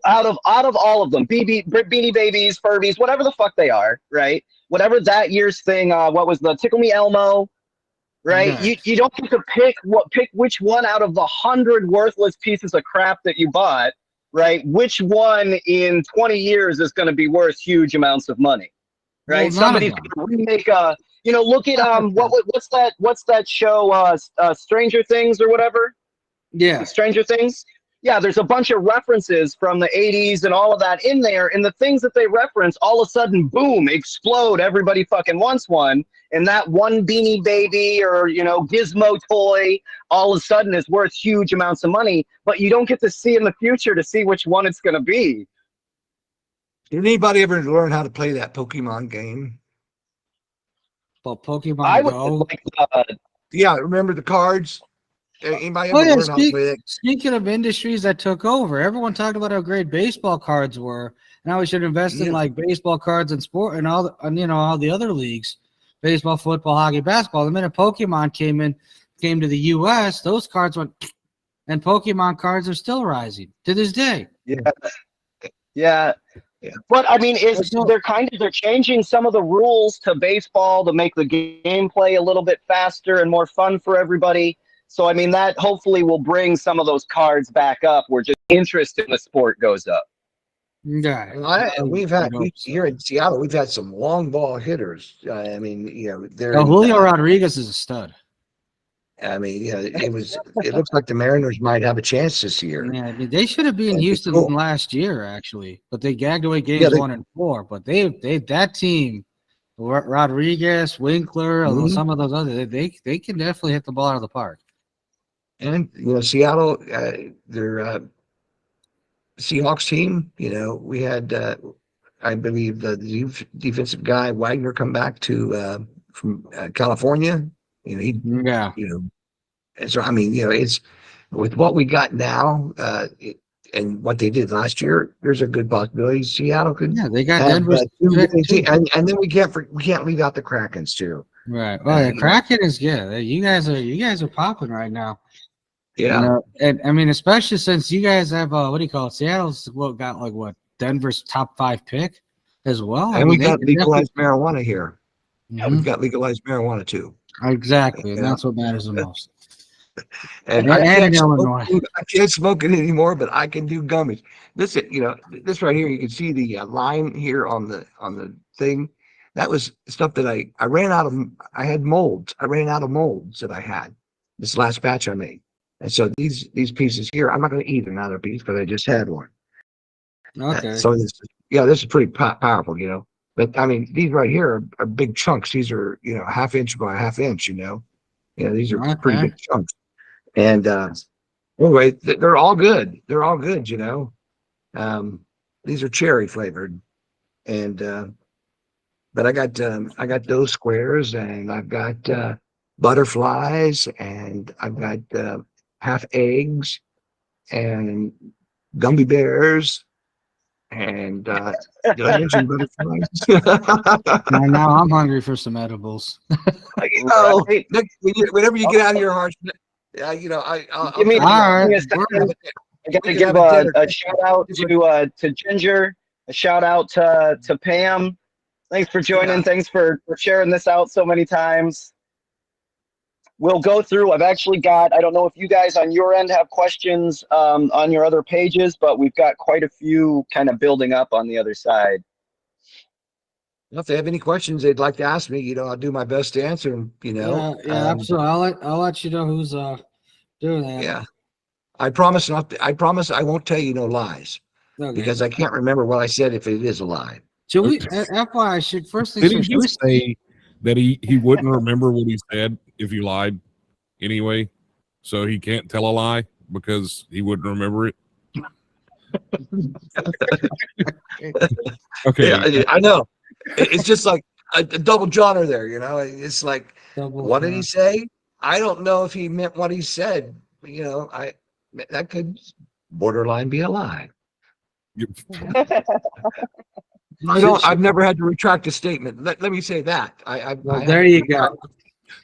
out of all of them, Beanie Babies, Furbies, whatever the fuck they are, right? Whatever that year's thing, what was the Tickle Me Elmo? Right, you don't get to pick which one out of the 100 worthless pieces of crap that you bought, right? Which one in 20 years is going to be worth huge amounts of money, right? Well, Somebody's going to remake look at what's that show, Stranger Things or whatever? Yeah, Stranger Things. Yeah, there's a bunch of references from the 80s and all of that in there, and the things that they reference all of a sudden, boom, explode. Everybody fucking wants one. And that one Beanie Baby or, Gizmo toy all of a sudden is worth huge amounts of money, but you don't get to see in the future to see which one it's going to be. Did anybody ever learn how to play that Pokemon game? Well, Pokemon Go. Yeah, remember the cards? Anybody ever learn how to play that? Speaking of industries that took over, everyone talked about how great baseball cards were. Now we should invest in like baseball cards and sport and all the other leagues. Baseball, football, hockey, basketball. The minute Pokemon came to the U.S., those cards went, and Pokemon cards are still rising to this day. Yeah. But I mean, they're changing some of the rules to baseball to make the gameplay a little bit faster and more fun for everybody. So I mean, that hopefully will bring some of those cards back up, where just interest in the sport goes up. Yeah, here in Seattle, we've had some long ball hitters. I mean, Julio Rodriguez is a stud. I mean, it looks like the Mariners might have a chance this year. Yeah, they should have been in Houston last year, actually, but they gagged away games 1 and 4. But that team, Rodriguez, Winkler, some of those others, they can definitely hit the ball out of the park. And Seattle, their Seahawks team, we had, I believe, the defensive guy Wagner come back from California. And so I mean, it's with what we got now and what they did last year. There's a good possibility Seattle could. Yeah, they got Denver, and then we can't leave out the Krakens too. Right. Well, Kraken is You guys are popping right now. Yeah. And I mean, especially since you guys have what do you call it? Seattle's got Denver's top 5 pick as well. And we got legalized marijuana here. Yeah, we've got legalized marijuana too. Exactly, and that's what matters the most. And And in Illinois. I can't smoke it anymore, but I can do gummies. This, this right here, you can see the line here on the thing. That was stuff that I ran out of. I had molds. I ran out of molds that I had this last batch I made. And so these pieces here, I'm not going to eat another piece because I just had one. Okay. So this is pretty powerful, But I mean, these right here are big chunks. These are, ½ inch by ½ inch, these are pretty Okay. big chunks. And anyway, they're all good. They're all good, These are cherry flavored, and but I got those squares, and I've got butterflies, and I've got half eggs, and gummy bears, and did I mention butterflies? Now I'm hungry for some edibles. Right. Whenever you get out of your heart, I'll Give me, All right. give me a second. I got to We give have a dinner. a shout out to Ginger, a shout out to Pam. Thanks for joining. Yeah. Thanks for sharing this out so many times. We'll go through. I've actually got, I don't know if you guys on your end have questions on your other pages, but we've got quite a few kind of building up on the other side. If they have any questions they'd like to ask me, I'll do my best to answer them. Yeah, absolutely. I'll let you know who's doing that. Yeah, I promise not. I promise I won't tell you no lies Okay. because I can't remember what I said if it is a lie. Should we? FYI, should first things Did he first. Should we just say that he wouldn't remember what he said if you lied anyway? So he can't tell a lie because he wouldn't remember it? Okay. Yeah, I know. It's just like a double Johner there, It's like, what did he say? I don't know if he meant what he said. That could borderline be a lie. I've never had to retract a statement. Let me say that. Well, there you go.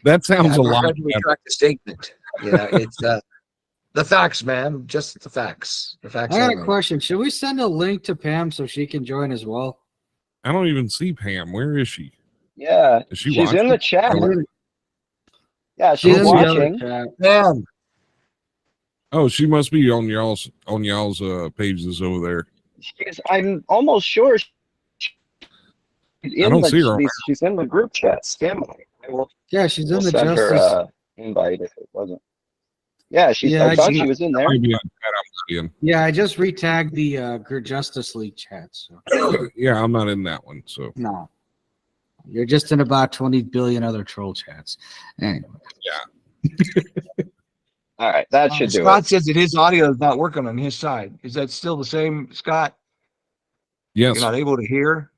That sounds a lot. Had to retract a statement. It's the facts, man. Just the facts. The facts. I got a only. question. Should we send a link to Pam so she can join as well? I don't even see Pam. Where is she? Yeah, Is she she's watching? in the chat. Oh, Yeah, She's she's in the other watching. chat. Man, Oh, she must be on y'all's pages over there. I'm almost sure I don't see her. She's in the group chat. Stand by. Yeah, she's in We'll the send her Justice. invite if it wasn't. Yeah, Yeah, I thought she was in there. Maybe on chat I'm seeing. Yeah, I just retagged the Justice League chat. So Yeah, I'm not in that one. So no, you're just in about 20 billion other troll chats. Anyway. All right, that should do Scott it. says that his audio is not working on his side. Is that still the same, Scott? yes. You're not able to hear?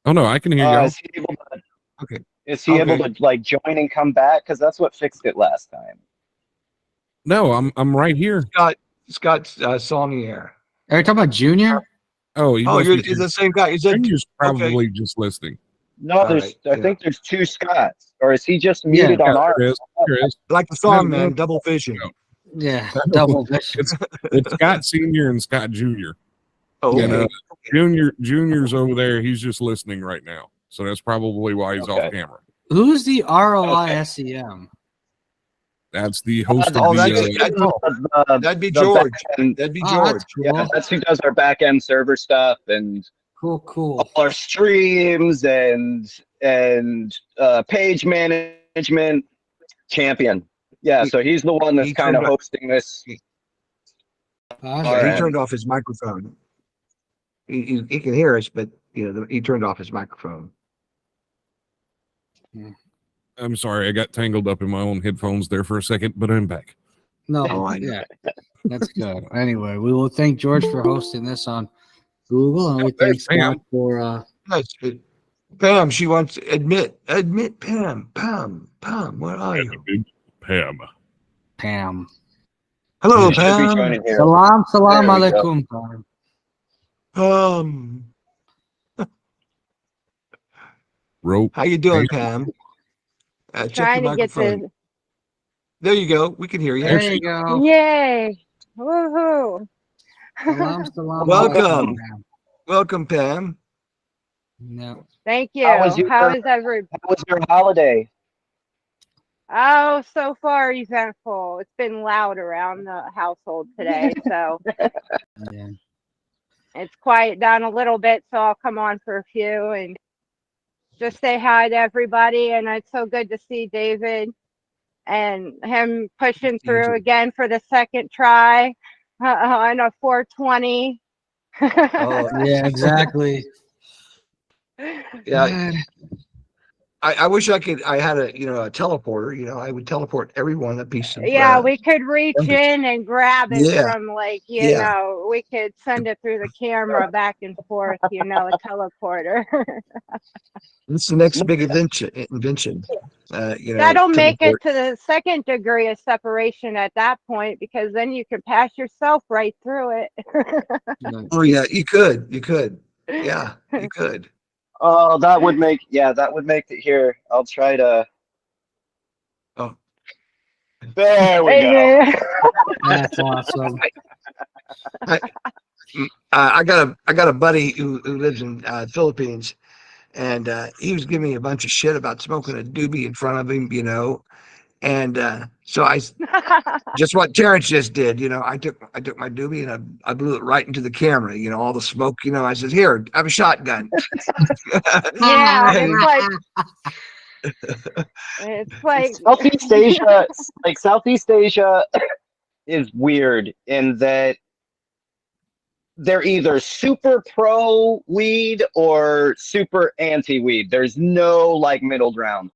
Oh no, I can hear y'all. Is he able to, Okay. Is he able Okay. to like join and come back? Because that's what fixed it last time. No, I'm right here. Scott's still on the air. Are you talking about Junior? Oh, You're the same guy. Is that Junior's probably just listening. No, All there's. right, I think there's two Scotts, or is he just muted Yeah, on our? there is. There is. like the song, No, man? Double vision. no. Yeah, double vision. It's Scott Senior and Scott Junior. Oh, And, okay. Junior's over there. He's just listening right now. So that's probably why he's off Okay. camera. Who's the ROISEM? That's the host of That'd be George. That'd be Oh, George. that's cool. Yeah, that's who does our back end server stuff and Cool. all our streams and page management champion. Yeah, so he's the one that's He kind of turned up- hosting this. Awesome. All He right. turned off his microphone. He can hear us, but he turned off his microphone. I'm sorry, I got tangled up in my own headphones there for a second, but I'm back. No, Oh, I know. yeah, that's good. Anyway, we will thank George for hosting this on Google, and we thank Thanks, Pam. Scott for. That's it. Pam, she wants to admit, Pam, where are you? Pam. Pam. Hello, He should be Pam. joining here. Salam There we go. alaikum. Pam. Rope. How you doing, Pam? Check Trying your to get microphone. the There you go. We can hear you. There you go. yay. Woohoo. Salam Welcome. alaikum, Pam. Welcome, Pam. No. Thank you. How was How your- is every How was your holiday? Oh, so far eventful. It's been loud around the household today, so Yeah. it's quiet down a little bit. So I'll come on for a few and just say hi to everybody. And it's so good to see David and him pushing through again for the second try on a 420. Oh, Yeah, exactly. yeah. I wish I had a teleporter, I would teleport everyone a piece of Yeah, we could reach cannabis. in and grab it Yeah, from yeah. we could send it through the camera back and forth, a teleporter. It's the next big invention. That'll make it teleport. to the second degree of separation at that point, because then you can pass yourself right through it. Oh yeah, you could. Yeah, you could. Oh, that would make it here. I'll try to. Oh, There we go. That's awesome. I got a buddy who lives in Philippines, and he was giving me a bunch of shit about smoking a doobie in front of him, and so I just what Terrence just did, I took my doobie and I blew it right into the camera, all the smoke, I said, here, have a shotgun. Yeah, And- it's like Southeast Asia, Southeast Asia is weird in that they're either super pro weed or super anti weed. There's no middle ground.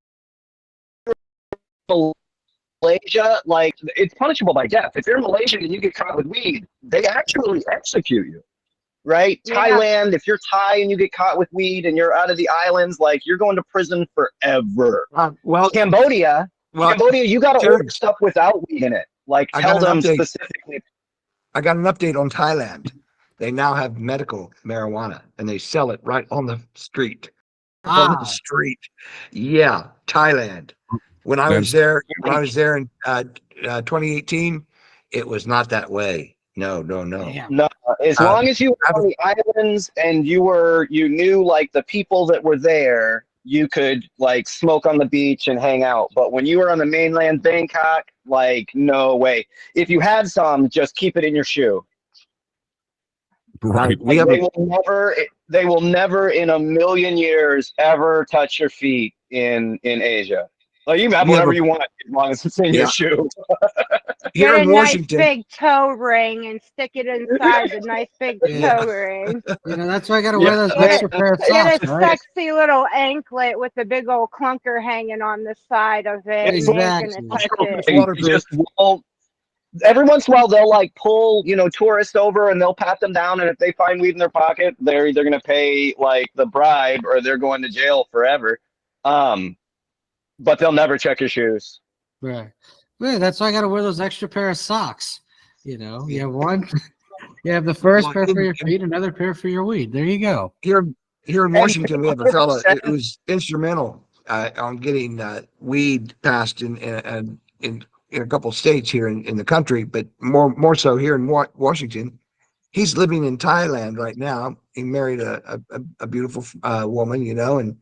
Malaysia, it's punishable by death. If you're Malaysian and you get caught with weed, they actually execute you. Right? Yeah. Thailand, if you're Thai and you get caught with weed and you're out of the islands, you're going to prison forever. Cambodia, you got to order stuff without weed in it. Tell them specifically. I got an update on Thailand. They now have medical marijuana and they sell it right on the street. On the street. Yeah, Thailand. When I was there in 2018, it was not that way. No. Damn. No, as long as you were on the islands and you knew the people that were there, you could smoke on the beach and hang out. But when you were on the mainland Bangkok, no way. If you had some, just keep it in your shoe. Right. They will never in a million years ever touch your feet in Asia. You can have whatever you want as long as it's in your shoe. Here get in a Washington, nice big toe ring and stick it inside the nice big toe ring. That's why I got to wear those extra pair of socks, Get a right? sexy little anklet with a big old clunker hanging on the side of it. Exactly. And touch it. Just won't. Every once in a while, they'll pull tourists over and they'll pat them down, and if they find weed in their pocket, they're either going to pay the bribe or they're going to jail forever. But they'll never check your shoes. Right. Yeah, that's why I got to wear those extra pair of socks. You have one. You have the first pair for your feet, another pair for your weed. There you go. Here in Washington, we have a fellow who was instrumental on getting weed passed in a couple of states here in the country, but more so here in Washington. He's living in Thailand right now. He married a beautiful woman, and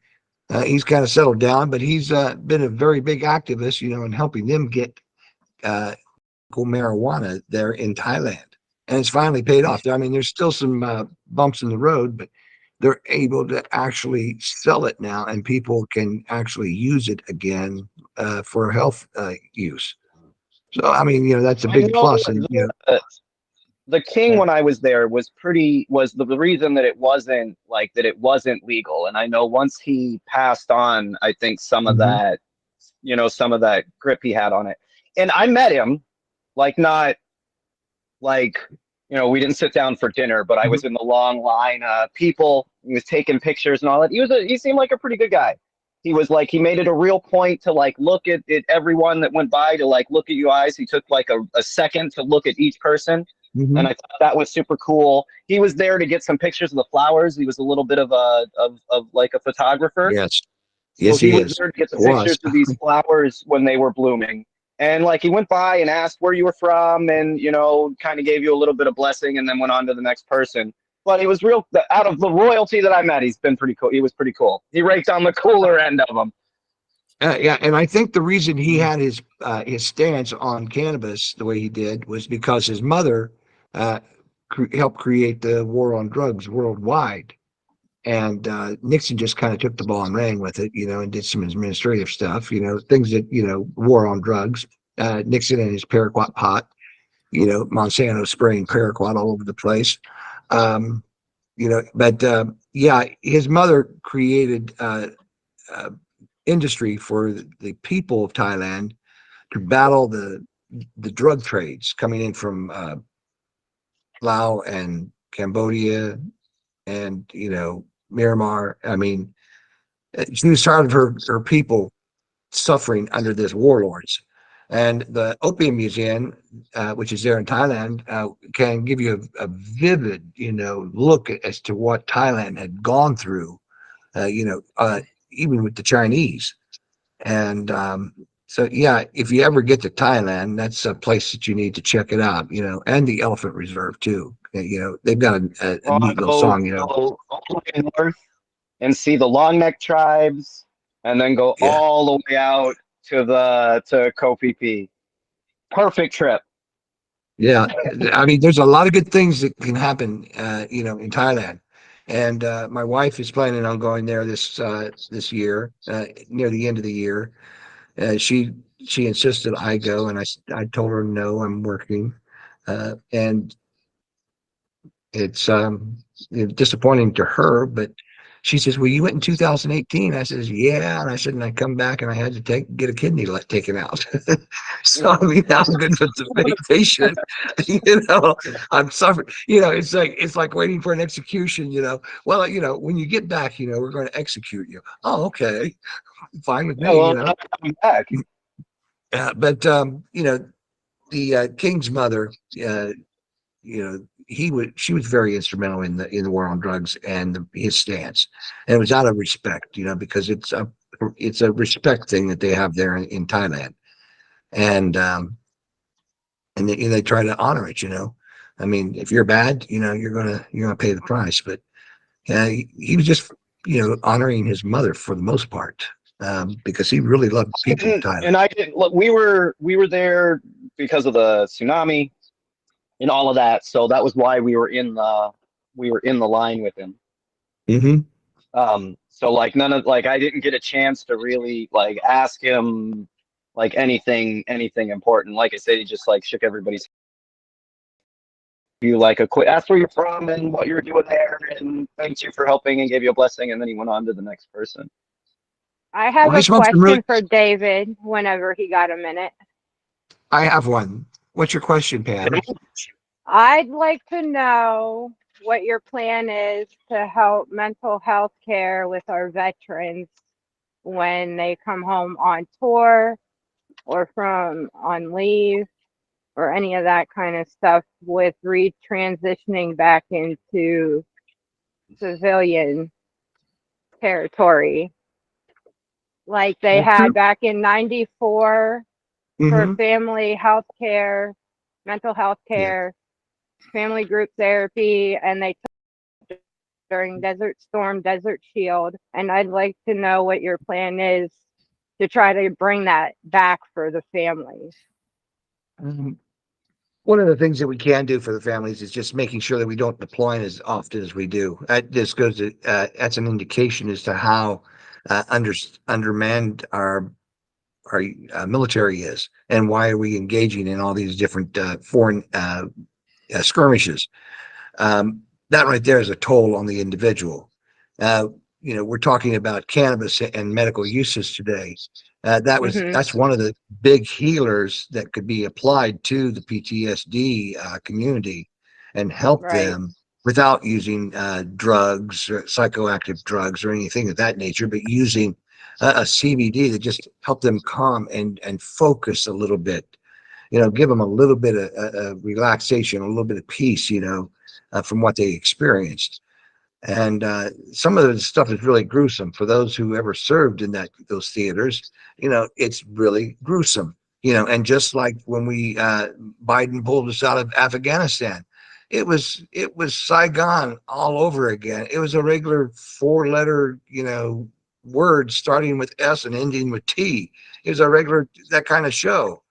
he's kind of settled down, but he's been a very big activist, in helping them get marijuana there in Thailand. And it's finally paid off. I mean, there's still some bumps in the road, but they're able to actually sell it now, and people can actually use it again for health use. So, I mean, that's a big plus. And the king, when I was there, was the reason that it wasn't legal. And I know once he passed on, I think some of that, some of that grip he had on it. And I met him, not we didn't sit down for dinner, but I was in the long line. People, he was taking pictures and all that. He seemed like a pretty good guy. He was he made it a real point to look at everyone that went by, to look at you eyes. He took a second to look at each person. Mm-hmm. And I thought that was super cool. He was there to get some pictures of the flowers. He was a little bit of a photographer. Yes. So Yes, he he was is. there to get the pictures of these flowers when they were blooming. And he went by and asked where you were from, and kind of gave you a little bit of blessing, and then went on to the next person. But he was out of the royalty that I met, he's been pretty cool. He was pretty cool. He raked on the cooler end of them. Yeah, and I think the reason he had his stance on cannabis the way he did was because his mother helped create the war on drugs worldwide, and Nixon just kind of took the ball and ran with it, and did some administrative stuff, things that war on drugs. Nixon and his paraquat pot, Monsanto spraying paraquat all over the place. Um, but yeah, his mother created uh, industry for the people of Thailand to battle the drug trades coming in from Laos and Cambodia and Myanmar. I mean, she was tired of her people suffering under this warlords. And the Opium Museum, which is there in Thailand, can give you a vivid, look as to what Thailand had gone through, even with the Chinese. And so, yeah, if you ever get to Thailand, that's a place that you need to check it out, and the Elephant Reserve too. They've got a neat little song, Go all the way north and see the long neck tribes, and then go Yeah. all the way out to Koh Phi Phi. Perfect trip. Yeah. I mean, there's a lot of good things that can happen, in Thailand. And my wife is planning on going there this year, near the end of the year. She insisted I go, and I told her no, I'm working, and it's disappointing to her. But she says, "Well, you went in 2018." I says, "Yeah," and I said, and I come back and I had to get a kidney taken out. So I mean, I'm good with the vacation. I'm suffering. It's like waiting for an execution. Well, when you get back, we're going to execute you. Oh, okay, fine with Yeah, me. well, I'm coming back. But the king's mother, she was very instrumental in the war on drugs and his stance, and it was out of respect, because it's a respect thing that they have there in Thailand, and they try to honor it. I mean, if you're bad, you're gonna pay the price. But he was just honoring his mother for the most part, because he really loved the people of Thailand. And I didn't look. We were there because of the tsunami and all of that. So that was why we were in the line with him. Mm-hmm. So like I didn't get a chance to really like ask him like anything important. Like I said, he just like shook everybody's. You like a quick ask where you're from and what you're doing there, and thanks you for helping and gave you a blessing, and then he went on to the next person. I have Well, he a smoked some question really. for David whenever he got a minute. I have one. What's your question, Pam? I'd like to know what your plan is to help mental health care with our veterans when they come home on tour or from on leave or any of that kind of stuff with retransitioning back into civilian territory like they had back in 94 for Mm-hmm. family health care, mental health Yeah. care, family group therapy, and they took during Desert Storm, Desert Shield. And I'd like to know what your plan is to try to bring that back for the families. One of the things that we can do for the families is just making sure that we don't deploy as often as we do. That just goes to that's an indication as to how undermanned our military is, and why are we engaging in all these different foreign skirmishes. That right there is a toll on the individual. We're talking about cannabis and medical uses today. That's one of the big healers that could be applied to the PTSD community and help Right. them without using drugs or psychoactive drugs or anything of that nature, but using a CBD that just help them calm and focus a little bit. Give them a little bit of relaxation, a little bit of peace. From what they experienced. And some of the stuff is really gruesome for those who ever served in those theaters. It's really gruesome. And just like when Biden pulled us out of Afghanistan, it was Saigon all over again. It was a regular 4-letter, words starting with S and ending with T. It was a regular, that kind of show.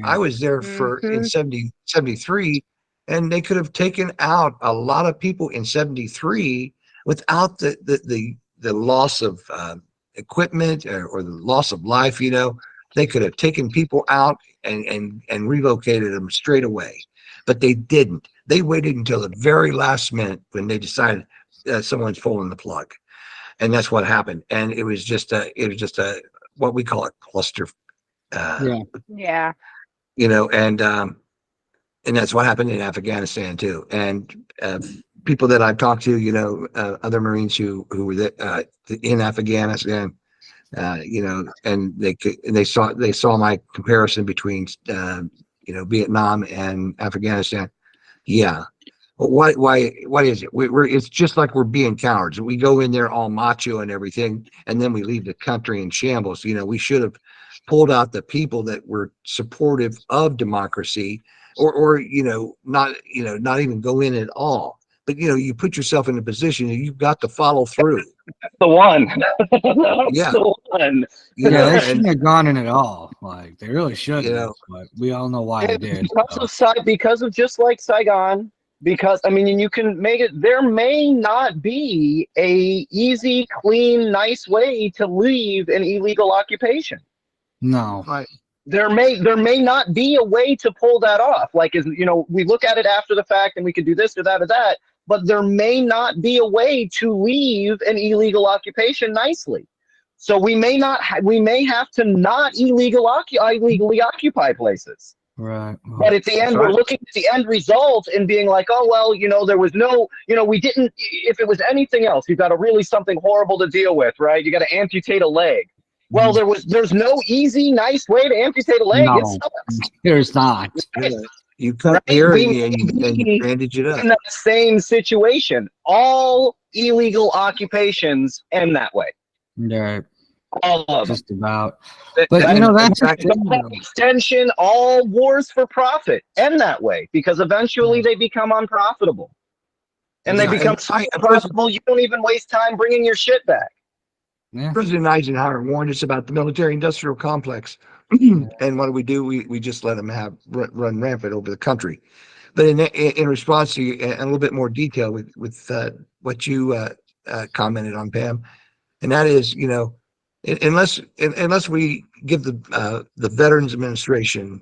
I was there for in Mhm. 73, and they could have taken out a lot of people in 73 without the loss of equipment, or the loss of life. They could have taken people out and relocated them straight away, but they didn't. They waited until the very last minute when they decided someone's pulling the plug, and that's what happened. And it was just a what we call a cluster. Uh, Yeah. Yeah. and that's what happened in Afghanistan too. And people that I've talked to, other Marines who were in Afghanistan, and they saw my comparison between Vietnam and Afghanistan. Yeah. Why is it? It's just like we're being cowards. We go in there all macho and everything, and then we leave the country in shambles. We should have pulled out the people that were supportive of democracy, or not even go in at all. But you put yourself in a position that you've got to follow through. The one. Yeah. The one. Yeah, they And shouldn't have gone in at all. Like they really shouldn't. you know, But we all know why they did. Because of just like Saigon, because I mean, you can make it. There may not be a easy, clean, nice way to leave an illegal occupation. No. right. There may not be a way to pull that off. Like, we look at it after the fact and we could do this or that or that, but there may not be a way to leave an illegal occupation nicely. So we may have to not illegally occupy places. Right. But at the end, right. we're looking at the end result and being like, oh, well, there was no, we didn't, if it was anything else, you've got something horrible to deal with, right? You got to amputate a leg. Well, there's no easy, nice way to amputate a leg. No. It sucks. There's not. You cut Right? here We and may you be bandage it up. in that same situation. All illegal occupations end that way. Right. All of them. Just about. But that's the thing, By though. extension, all wars for profit end that way because eventually they become unprofitable. And they Yeah, become so unprofitable, you don't even waste time bringing your shit back. Yeah. President Eisenhower warned us about the military-industrial complex, and what do? We just let them run rampant over the country. But in response to a little bit more detail with what you commented on, Pam, and that is, unless we give the Veterans Administration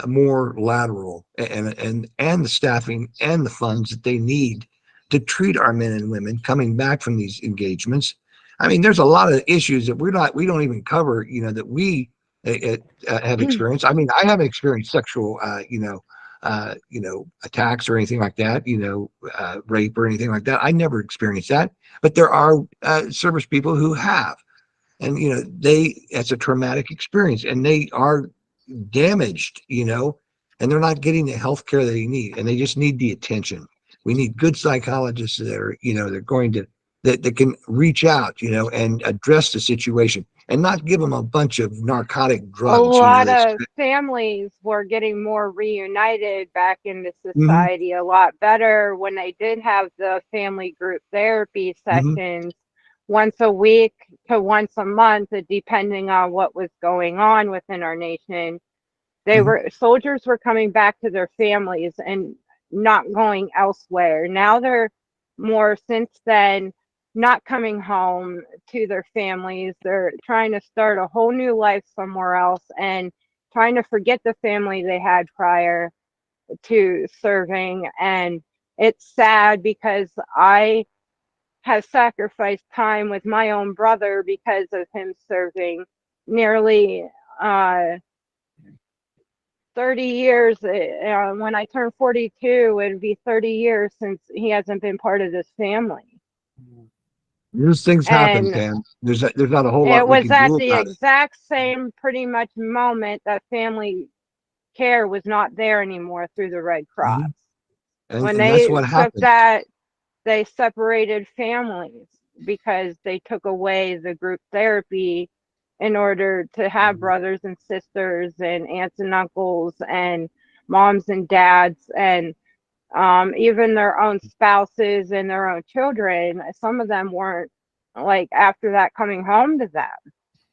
more lateral and the staffing and the funds that they need to treat our men and women coming back from these engagements. I mean, there's a lot of issues that we don't even cover, that we have experienced. I mean, I haven't experienced sexual, attacks or anything like that, rape or anything like that. I never experienced that, but there are service people who have, and it's a traumatic experience, and they are damaged, and they're not getting the health care they need, and they just need the attention. We need good psychologists that are, they're going to that can reach out, and address the situation and not give them a bunch of narcotic drugs. A lot of families were getting more reunited back into society a lot better when they did have the family group therapy sessions once a week to once a month, depending on what was going on within our nation. Soldiers were coming back to their families and not going elsewhere. Now they're more, since then, not coming home to their families. They're trying to start a whole new life somewhere else and trying to forget the family they had prior to serving. And it's sad because I have sacrificed time with my own brother because of him serving nearly 30 years. When I turn 42, it'd be 30 years since he hasn't been part of this family. Those things happen, Pam. There's not a whole lot. It was at the exact same pretty much moment that family care was not there anymore through the Red Cross. When they took that, they separated families because they took away the group therapy in order to have brothers and sisters and aunts and uncles and moms and dads and even their own spouses and their own children. Some of them weren't like after that coming home to them.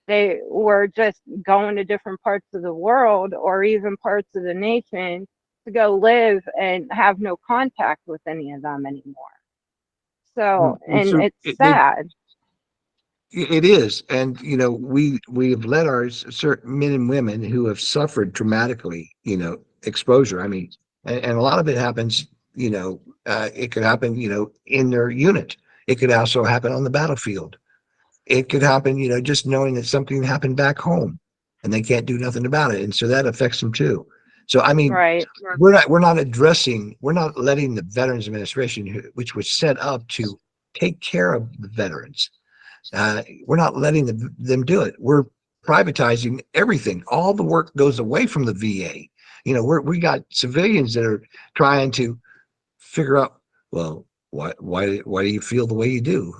They were just going to different parts of the world or even parts of the nation to go live and have no contact with any of them anymore. So, and So it's sad. it is, and we have let our certain men and women who have suffered traumatically, exposure. I mean, and a lot of it happens. It could happen, in their unit. It could also happen on the battlefield. It could happen, just knowing that something happened back home, and they can't do nothing about it, and so that affects them too. So I mean, Right. we're not letting the Veterans Administration, which was set up to take care of the veterans. We're not letting them do it. We're privatizing everything. All the work goes away from the VA. We got civilians that are trying to figure out, well, why do you feel the way you do?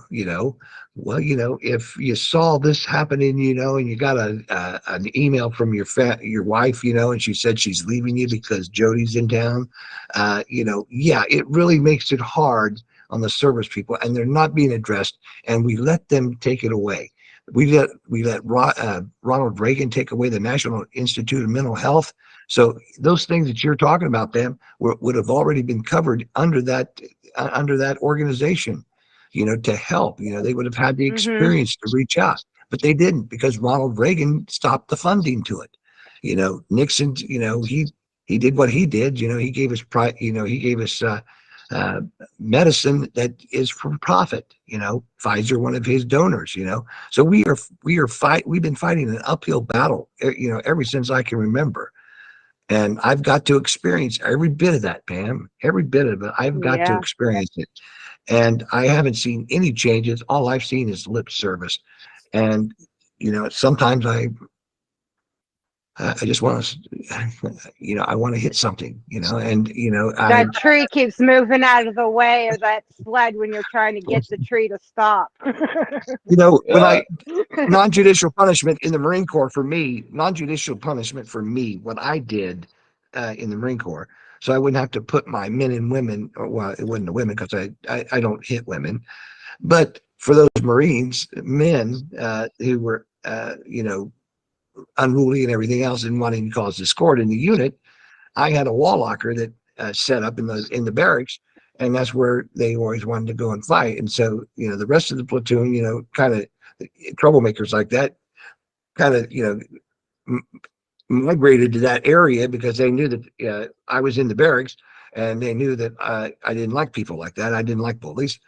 Well, if you saw this happening, and you got an email from your wife, and she said she's leaving you because Jody's in town, yeah, it really makes it hard on the service people, and they're not being addressed, and we let them take it away. We let Ronald Reagan take away the National Institute of Mental Health. So those things that you're talking about, Pam, would have already been covered under that organization, to help. They would have had the experience to reach out, but they didn't, because Ronald Reagan stopped the funding to it. Nixon, he did what he did. He gave us medicine that is for profit. Pfizer, one of his donors. So we've been fighting an uphill battle, ever since I can remember. And I've got to experience every bit of that, Pam. Every bit of it. I've got to experience it. And I haven't seen any changes. All I've seen is lip service. And, sometimes I just want to, I want to hit something, and, that tree keeps moving out of the way of that sled when you're trying to get the tree to stop. When non-judicial punishment in the Marine Corps for me, what I did in the Marine Corps, so I wouldn't have to put my men and women, well, it wasn't the women because I don't hit women, but for those Marines, men who were, unruly and everything else and wanting to cause discord in the unit, I had a wall locker that set up in the barracks, and that's where they always wanted to go and fight. And so, the rest of the platoon, kind of troublemakers like that, kind of, migrated to that area because they knew that I was in the barracks, and they knew that I didn't like people like that. I didn't like bullies,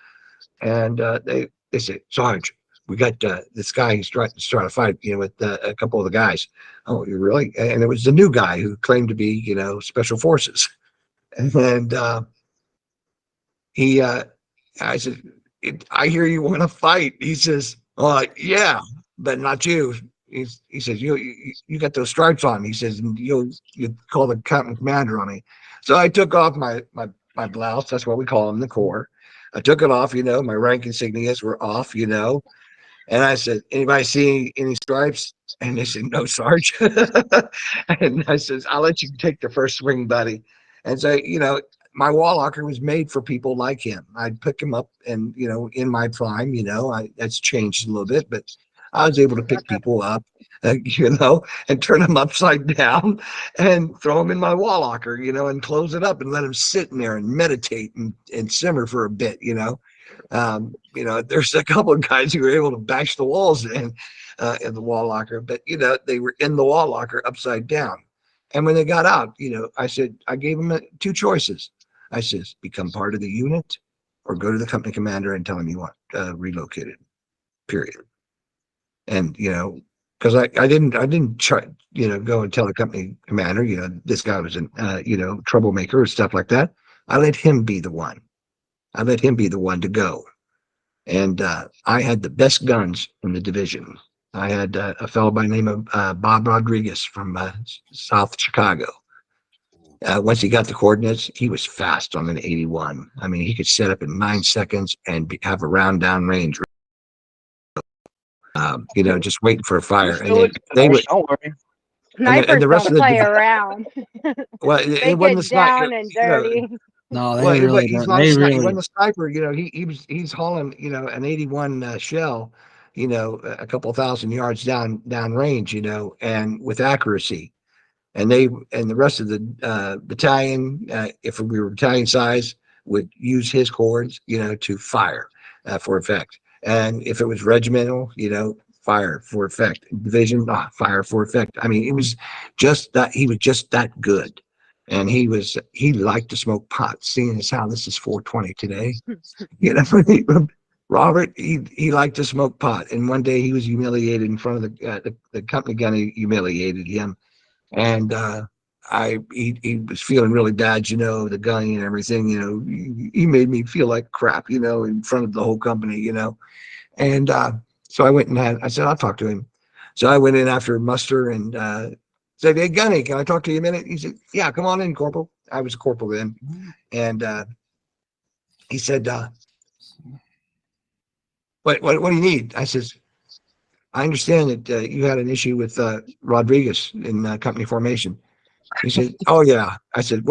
and they said, Sarge, we got this guy who's trying to fight, with a couple of the guys. Oh, you really? And it was the new guy who claimed to be, special forces. And I said, I hear you want to fight. He says, yeah, but not you. He says, you got those stripes on. He says, you call the captain commander on me. So I took off my blouse. That's what we call them in the Corps. I took it off, my rank insignias were off, and I said, anybody see any stripes? And they said, no, Sarge. And I says, I'll let you take the first swing, buddy. And so, my wall locker was made for people like him. I'd pick him up, and, in my prime, that's changed a little bit, but I was able to pick people up, and turn them upside down and throw them in my wall locker, and close it up and let them sit in there and meditate and simmer for a bit, there's a couple of guys who were able to bash the walls in the wall locker, but they were in the wall locker upside down. And when they got out, I gave them two choices. I says, become part of the unit or go to the company commander and tell him you want relocated, period. And, because I didn't try, go and tell the company commander, this guy was an, troublemaker or stuff like that. I let him be the one. I let him be the one to go. And I had the best guns in the division. I had a fellow by the name of Bob Rodriguez from South Chicago. Once he got the coordinates, he was fast on an 81. I mean, he could set up in 9 seconds and have a round down range. Just waiting for a fire. And they would. Don't worry. Snipers and the rest don't of the play around. well, They it wasn't get the sniper. down and dirty. No, they Well, really he's don't. not a They sniper. He really. wasn't a sniper. He's hauling, an 81 shell, a couple thousand yards down range, and with accuracy. And the rest of the battalion, if we were battalion size, would use his cords, to fire for effect. And if it was regimental, fire for effect. Division, fire for effect. I mean, it was just that he was just that good. And he liked to smoke pot, seeing as how this is 420 today. Robert, he liked to smoke pot. And one day he was humiliated in front of the company gunny humiliated him. And he was feeling really bad, the gunny and everything, he made me feel like crap, in front of the whole company, And so I went and I said, I'll talk to him. So I went in after muster and said, hey, Gunny, can I talk to you a minute? He said, yeah, come on in, Corporal. I was a corporal then. And he said, what do you need? I says, I understand that you had an issue with Rodriguez in company formation. He said, oh, yeah. I said,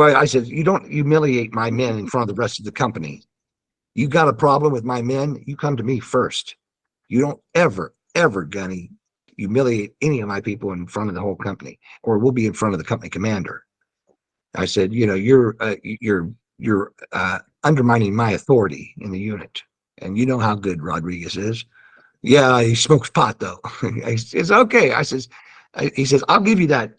you don't humiliate my men in front of the rest of the company. You got a problem with my men, you come to me first. You don't ever, Gunny, humiliate any of my people in front of the whole company, or we'll be in front of the company commander. I said, you're undermining my authority in the unit, and you know how good Rodriguez is. Yeah, he smokes pot though. It's okay. He says, I'll give you that.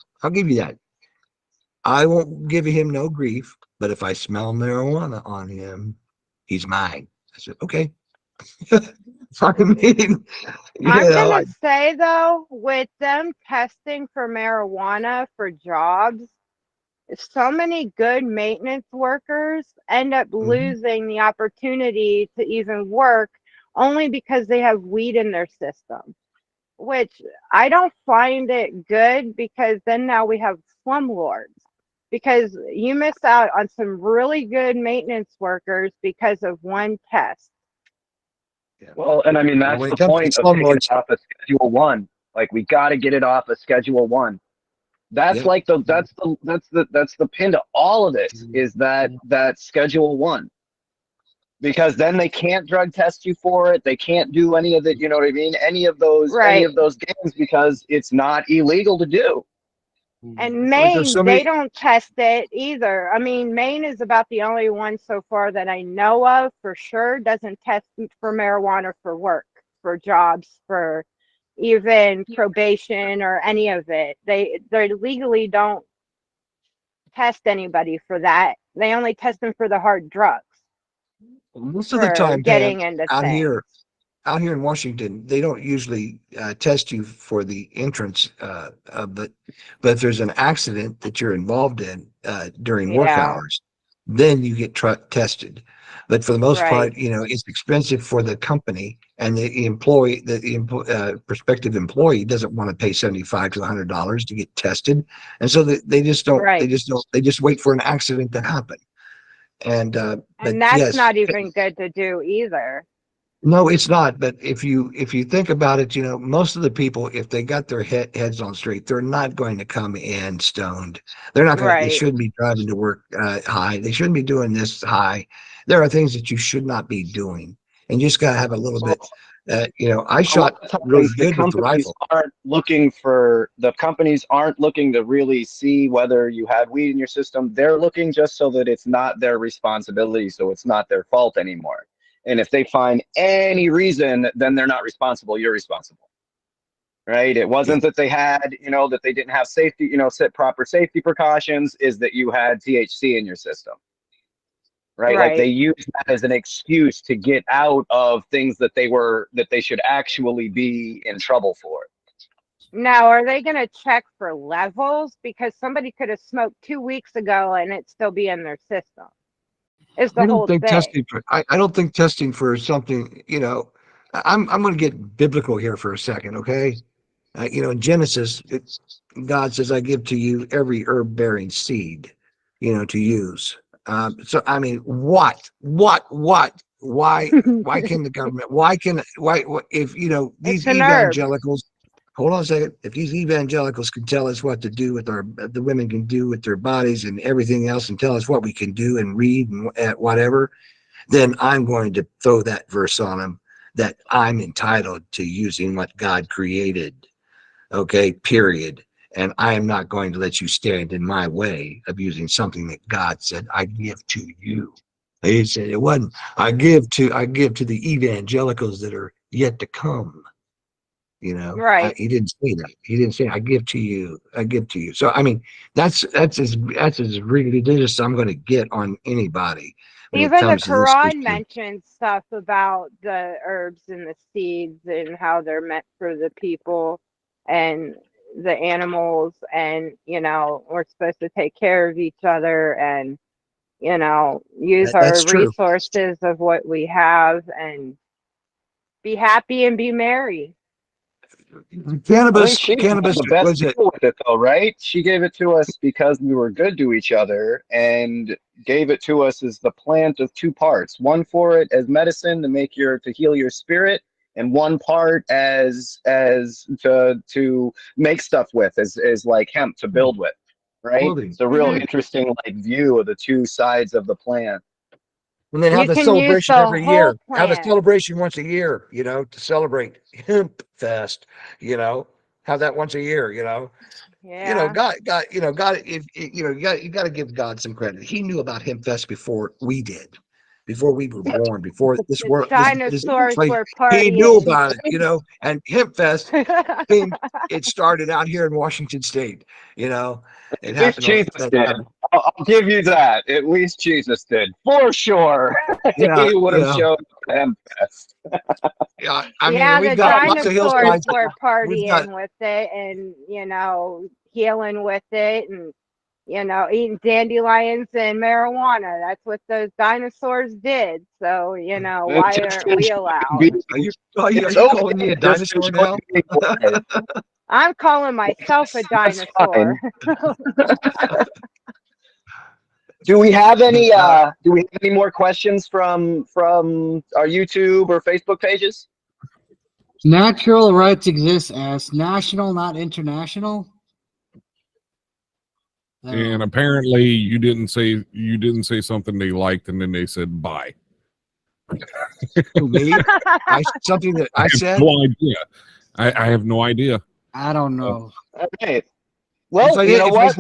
I won't give him no grief, but if I smell marijuana on him, he's mine. I said, okay. I mean, I'm gonna say though, with them testing for marijuana for jobs, so many good maintenance workers end up losing the opportunity to even work only because they have weed in their system, which I don't find it good, because then now we have slumlords, because you miss out on some really good maintenance workers because of one test. Well, and I mean, that's when the it comes to point of taking it slumlords, off of Schedule 1. Like, we got to get it off of Schedule 1. That's yeah. like that's the pin to all of this, is that Schedule 1. Because then they can't drug test you for it. They can't do any of it, you know what I mean? Any of those games, because it's not illegal to do. And Like, there's Maine, so they many. don't test it either. I mean, Maine is about the only one so far that I know of for sure doesn't test for marijuana for work, for jobs, for even probation or any of it. They legally don't test anybody for that. They only test them for the hard drugs, Most of the for time, Pam, getting into out things. here in Washington, they don't usually test you for the entrance but if there's an accident that you're involved in during work Yeah, hours, then you get tested. But for the most right. part, it's expensive for the company, and prospective employee doesn't want to pay $75 to $100 to get tested, and so they just don't. Right. They just wait for an accident to happen. And but And that's yes, not even good to do either. no, it's not. But if you think about it, most of the people, if they got their heads on straight, they're not going to come in stoned. They're not going to. They Right. shouldn't be driving to work high. They shouldn't be doing this high. There are things that you should not be doing, and you just got to have a little bit. I shot really good with the rifle. The companies aren't looking to really see whether you have weed in your system. They're looking just so that it's not their responsibility, so it's not their fault anymore. And if they find any reason, then they're not responsible. You're responsible, right? It wasn't that they had, that they didn't have safety, set proper safety precautions. Is that you had THC in your system, right? Like, they use that as an excuse to get out of things that they should actually be in trouble for. Now, are they going to check for levels? Because somebody could have smoked 2 weeks ago and it still be in their system. Is the whole thing. I don't think testing for something, I'm going to get biblical here for a second, okay? In Genesis, God says, I give to you every herb bearing seed, to use. So, I mean, why can the government, why if, these It's an herb. evangelicals, hold on a second. If these evangelicals can tell us what to do with the women can do with their bodies and everything else, and tell us what we can do and read and whatever, then I'm going to throw that verse on them that I'm entitled to using what God created. Okay, period. And I am not going to let you stand in my way of using something that God said I give to you. He said it wasn't I give to the evangelicals that are yet to come. Right. He didn't say that. He didn't say I give to you. I give to you. So I mean, that's as religious as I'm going to get on anybody when it Even the comes to this Quran issue. mentions stuff about the herbs and the seeds and how they're meant for the people and the animals, and we're supposed to take care of each other and use That's our true. resources of what we have and be happy and be merry. I think she did Cannabis the best was it? deal with it, though, right? She gave it to us because we were good to each other, and gave it to us as the plant of two parts. One for it as medicine to heal your spirit, and one part as to make stuff with, as like hemp to build with, right? Clothing. It's a real Mhm. interesting like view of the two sides of the plant. And then You have the can use celebration the every whole year. Have a plant. celebration once a year, to celebrate Hemp Fest, have that once a year, Yeah. God, you got to give God some credit. He knew about Hemp Fest before we did, before we were born, before this The world, this dinosaurs place, were he knew partying. about it, and Hemp Fest it started out here in Washington State, it At least happened on, Jesus did. I'll give you that. At least Jesus did, for sure. yeah, He would have yeah. showed them best. Yeah, I mean, and Yeah, we've the got lots of dinosaurs hillsides. were We've got, partying with it and, healing with it and, eating dandelions and marijuana. That's what those dinosaurs did. So, And why just aren't we allowed? are it's you calling me okay a to just dinosaur enjoy now? being alive. I'm calling myself a That's dinosaur. fine. Do we have any Uh, more questions from our YouTube or Facebook pages? Natural rights exist as national, not international. And apparently you didn't say something they liked, and then they said bye. who, me? Something that I said. No idea. I have no idea. I don't know. Okay. Well, you know what?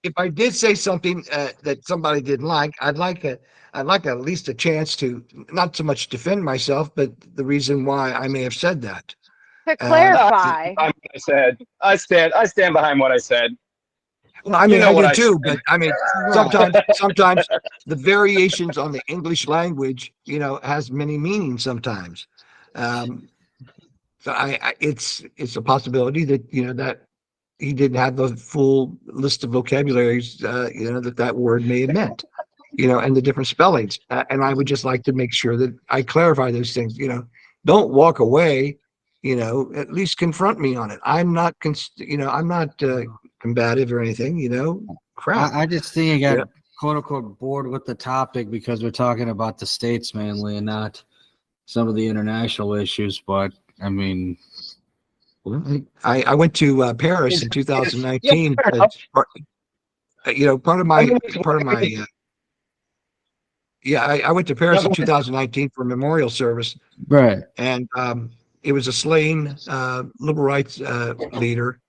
If I did say something that somebody didn't like, I'd like at least a chance to not so much defend myself, but the reason why I may have said that. To Um, clarify. I said. I stand behind what I said. Well, I You mean, know I what do I too, said. but I mean, Right. sometimes the variations on the English language, has many meanings sometimes. Um, so it's a possibility that, that he didn't have the full list of vocabularies, that word may have meant, and the different spellings. And I would just like to make sure that I clarify those things, don't walk away, at least confront me on it. I'm not combative or anything, crap. I just think I got Yeah. quote unquote bored with the topic because we're talking about the states mainly and not some of the international issues. But I mean, Well, I went to Paris in Yeah, 2019. fair enough. Part of I my mean, I went to Paris in 2019 for a memorial service, right. and it was a slain liberal rights leader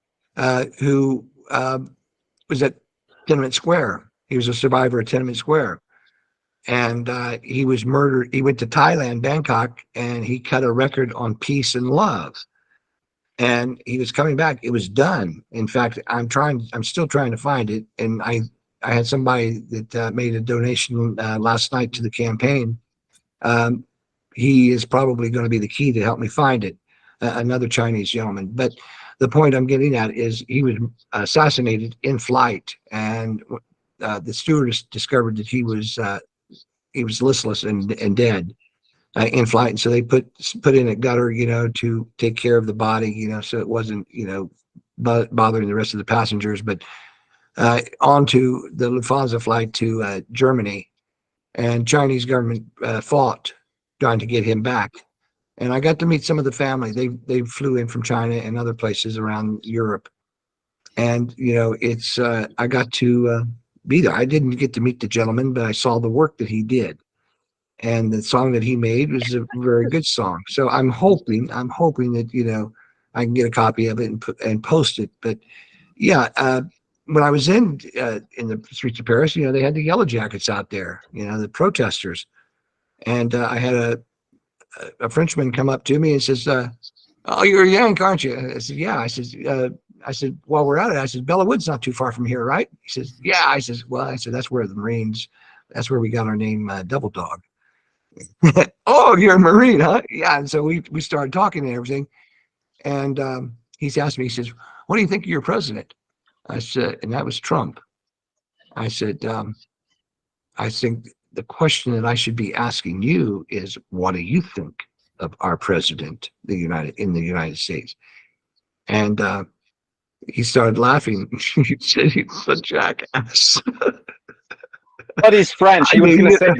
who was at Tiananmen Square. He was a survivor at Tiananmen Square, and he was murdered. He went to Thailand, Bangkok, and he cut a record on peace and love. And he was coming back. It was done. In fact, I'm still trying to find it. And I had somebody that made a donation last night to the campaign. Um, he is probably going to be the key to help me find it. Another Chinese gentleman. But the point I'm getting at is he was assassinated in flight, and the stewardess discovered that he was listless and dead in flight, and so they put in a gutter, to take care of the body, so it wasn't, bothering the rest of the passengers. But onto the Lufthansa flight to Germany, and Chinese government fought trying to get him back. and I got to meet some of the family. They flew in from China and other places around Europe, and it's I got to be there. I didn't get to meet the gentleman, but I saw the work that he did, and the song that he made was a very good song. So I'm hoping that I can get a copy of it and post it. But yeah, when I was in the streets of Paris, they had the yellow jackets out there, the protesters, and I had a Frenchman come up to me and says, "Oh, you're young, aren't you?" I said, "Yeah." I said, "While we're at it," I said, "Bella Wood's not too far from here, right?" He says, "Yeah." I said, "That's where the Marines. That's where we got our name, Double Dog." "Oh, you're a Marine, huh?" "Yeah." And so we started talking and everything. And he's asked me, he says, "What do you think of your president?" I said, and that was Trump. I said, "I think the question that I should be asking you is, what do you think of our president, in the United States?" And he started laughing. He said, "He's a jackass." But he's French. I He was mean, going to say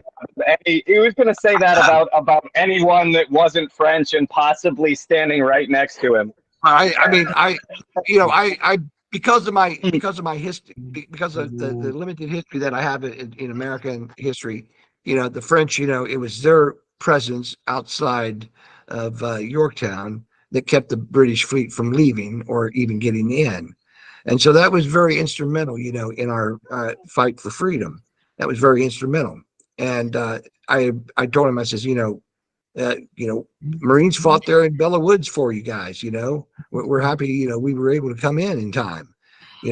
he was going to say that about anyone that wasn't French and possibly standing right next to him. I mean, I because of my history, because of the limited history that I have in American history, the French, it was their presence outside of Yorktown that kept the British fleet from leaving or even getting in. And so that was very instrumental, in our fight for freedom. That was very instrumental. And I told him, I says, Marines fought there in Bella Woods for you guys. We're happy. We were able to come in time.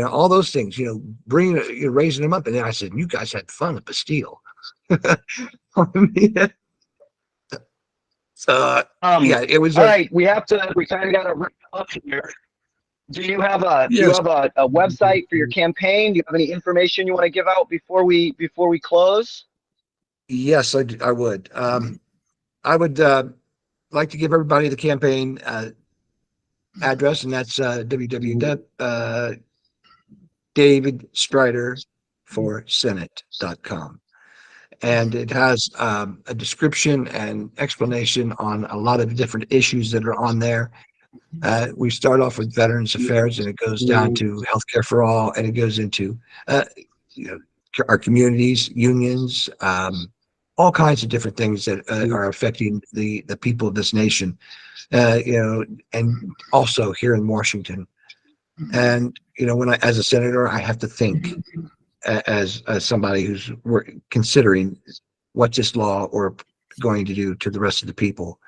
All those things. Bringing, raising them up. And then I said, "You guys had fun at Bastille." So yeah, it was. All right, we kind of got to wrap up here. Do you have a website for your campaign? Do you have any information you want to give out before we close? Yes, I would. I would like to give everybody the campaign address, and that's www.davidstriderforsenate.com. And it has a description and explanation on a lot of different issues that are on there. We start off with Veterans Affairs, and it goes down to healthcare for all, and it goes into our communities, unions, all kinds of different things that are affecting the people of this nation, and also here in Washington. And as a senator, I have to think as somebody who's considering what this law or going to do to the rest of the people.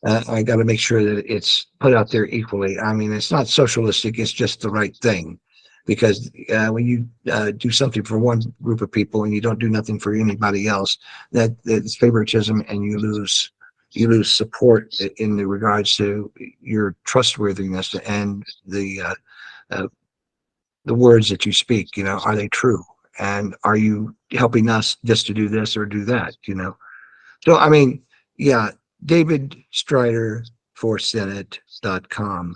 I got to make sure that it's put out there equally. I mean, it's not socialistic; it's just the right thing. Because when you do something for one group of people and you don't do nothing for anybody else, that's favoritism, and you lose support in the regards to your trustworthiness and the words that you speak. Are they true? And are you helping us just to do this or do that? So I mean, yeah, DavidStriderForSenate.com.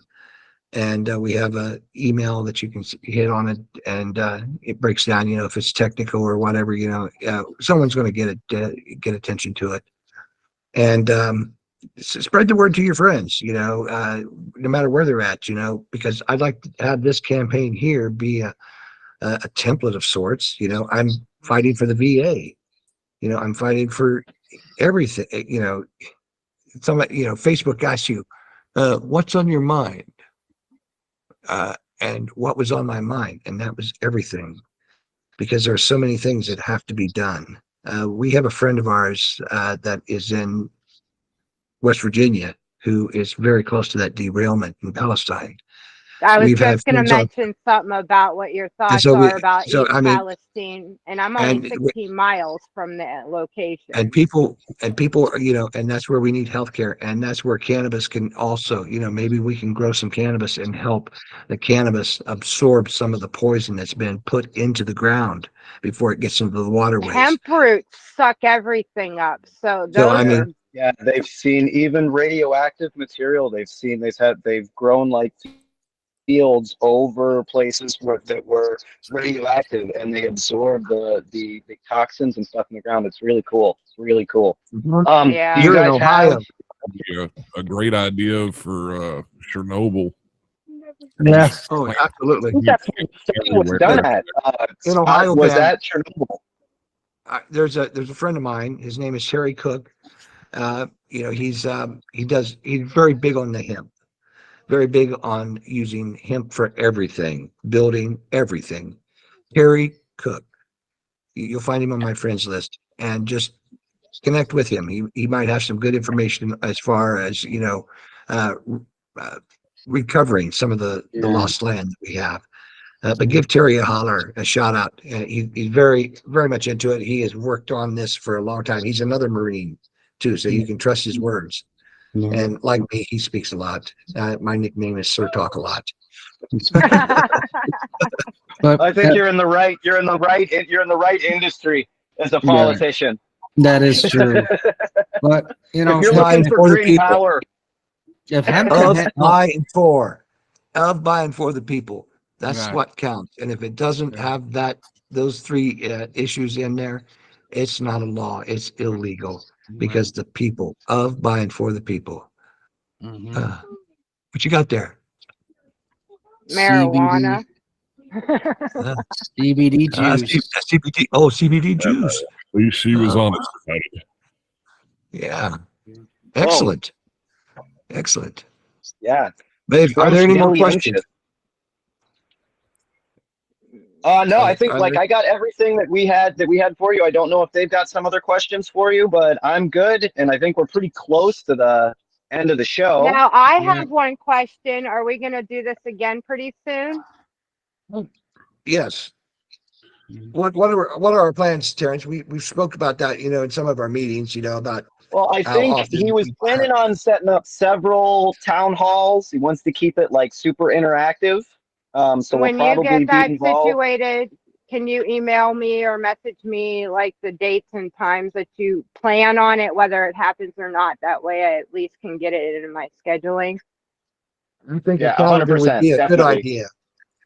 And we have an email that you can hit on it, and it breaks down, if it's technical or whatever, someone's going to get attention to it. And spread the word to your friends, no matter where they're at, because I'd like to have this campaign here be a template of sorts. I'm fighting for the VA. I'm fighting for everything. Facebook asks you, what's on your mind? And what was on my mind, and that was everything, because there are so many things that have to be done. We have a friend of ours that is in West Virginia who is very close to that derailment in Palestine. I was just going to mention something about what your thoughts are about East Palestine, and I'm only 16 miles from the location. And people, and that's where we need healthcare, and that's where cannabis can also, maybe we can grow some cannabis and help the cannabis absorb some of the poison that's been put into the ground before it gets into the waterways. Hemp roots suck everything up, yeah, they've seen even radioactive material. They've grown like fields over places that were radioactive, and they absorb the toxins and stuff in the ground. It's really cool. It's really cool. Yeah. You're in Ohio. be a great idea for Chernobyl. Yes. Oh, absolutely. That's what's done at. In Ohio, was Pam. that Chernobyl? There's a friend of mine. His name is Terry Cook. He's very big on the hemp, very big on using hemp for everything, building everything. Terry Cook. You'll find him on my friends list, and just connect with him. He might have some good information as far as recovering some of the lost land that we have. But give Terry a holler, a shout out. He's very, very much into it. He has worked on this for a long time. He's another Marine too, so you can trust his words. And like me, he speaks a lot. My nickname is Sir Talk a Lot. But I think you're in the right industry as a politician. that is true. But If you're looking for green power, if hemp Of, can by, and for. Of, by, and for the people. That's Right. what counts. And if it doesn't have those three issues in there, it's not a law. It's illegal because the people, of, by, and for the people. What you got there? Marijuana. CBD juice. CBD. Oh, CBD juice. At least she was honest about it. Yeah. Excellent. Excellent. yeah. Babe, are there any more questions? No, I think Are like there- I got everything that we had for you. I don't know if they've got some other questions for you, but I'm good, and I think we're pretty close to the end of the show. Now I have one question. Are we going to do this again pretty soon? Yes. What are our plans, Terrence? We spoke about that, in some of our meetings, about Well, I how think often he was planning on setting up several town halls. He wants to keep it like super interactive. So When we'll you probably get be that involved. situated, can you email me or message me like the dates and times that you plan on it, whether it happens or not? That way I at least can get it in my scheduling. I think Yeah, a calendar would 100%, be a good definitely. idea.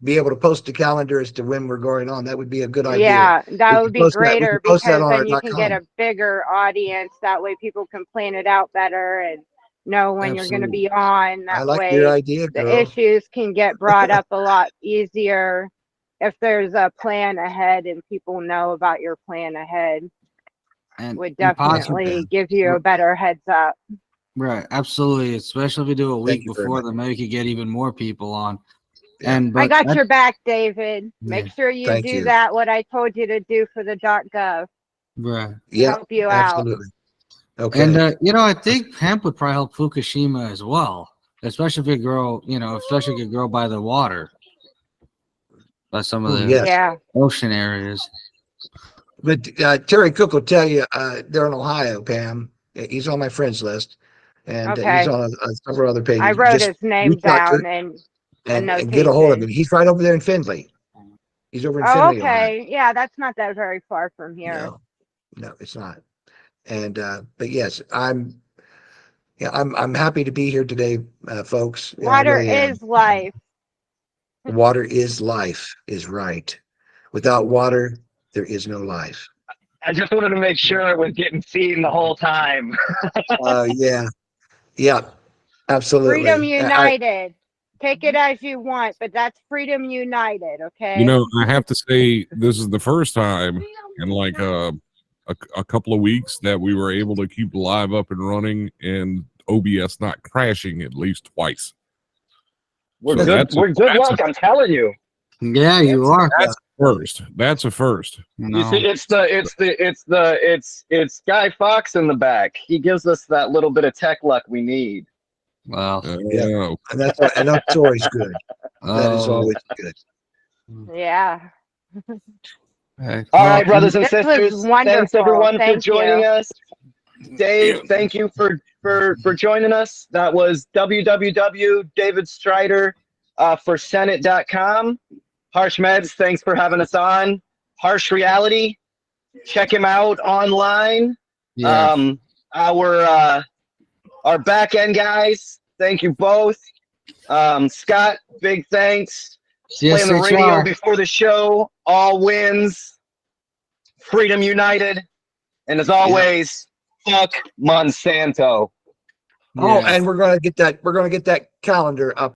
Be able to post a calendar as to when we're going on. That would be a good idea. Yeah, that We would can be post that- we can greater post that because on then our you can get .com. a bigger audience. That way people can plan it out better and know when you're going to be on. I That like way your idea, the girl. issues can get brought up a lot easier if there's a plan ahead and people know about your plan ahead. And Would impossible. definitely give you a better heads up. Right, absolutely. Especially if we do a week you very before, much. then maybe we could get even more people on. Yeah. And I but got that- your back, David. Make Yeah. sure you Thank do you. that, what I told you to do for the .gov. right. Yeah, Help you out. absolutely. Okay. And I think hemp would probably help Fukushima as well, especially if it grow, especially if it grow by the water, by some of Oh, the yes. Yeah. ocean areas. But Terry Cook will tell you they're in Ohio, Pam. He's on my friends list, and Okay. he's on several other pages. I wrote Just his name reach out to down and and get a hold of notation. him. He's right over there in Findlay. He's over in Oh, Findlay. Ohio. okay. Yeah, that's not that very far from here. No, it's not. And but yes, I'm happy to be here today, folks. Yeah, I Water really am. is life. Water is life, is right. Without water, there is no life. I just wanted to make sure it was getting seen the whole time. Yeah, absolutely. Freedom United. Take it as you want, but that's Freedom United, okay? I have to say this is the first time in like a couple of weeks that we were able to keep live up and running and OBS not crashing at least twice. We're So good. that's a- We're good that's luck. I'm telling you. Yeah, you are. First, that's a first. You see, it's Guy Fawkes in the back. He gives us that little bit of tech luck we need. Well, Yeah. And that's always good. That is always good. Yeah. All right, brothers and This was sisters. Thanks wonderful. everyone for Thank joining you. us. Dave, thank you for joining us. That was www.davidstrider for Senate.com. Harsh Meds, thanks for having us on. Harsh Reality, check him out online. Yeah. Our back end guys, thank you both. Scott, big thanks. Playing the radio CSHR. before the show, all wins. Freedom United. And as always, fuck Monsanto. Oh, Yeah. and we're gonna get that calendar up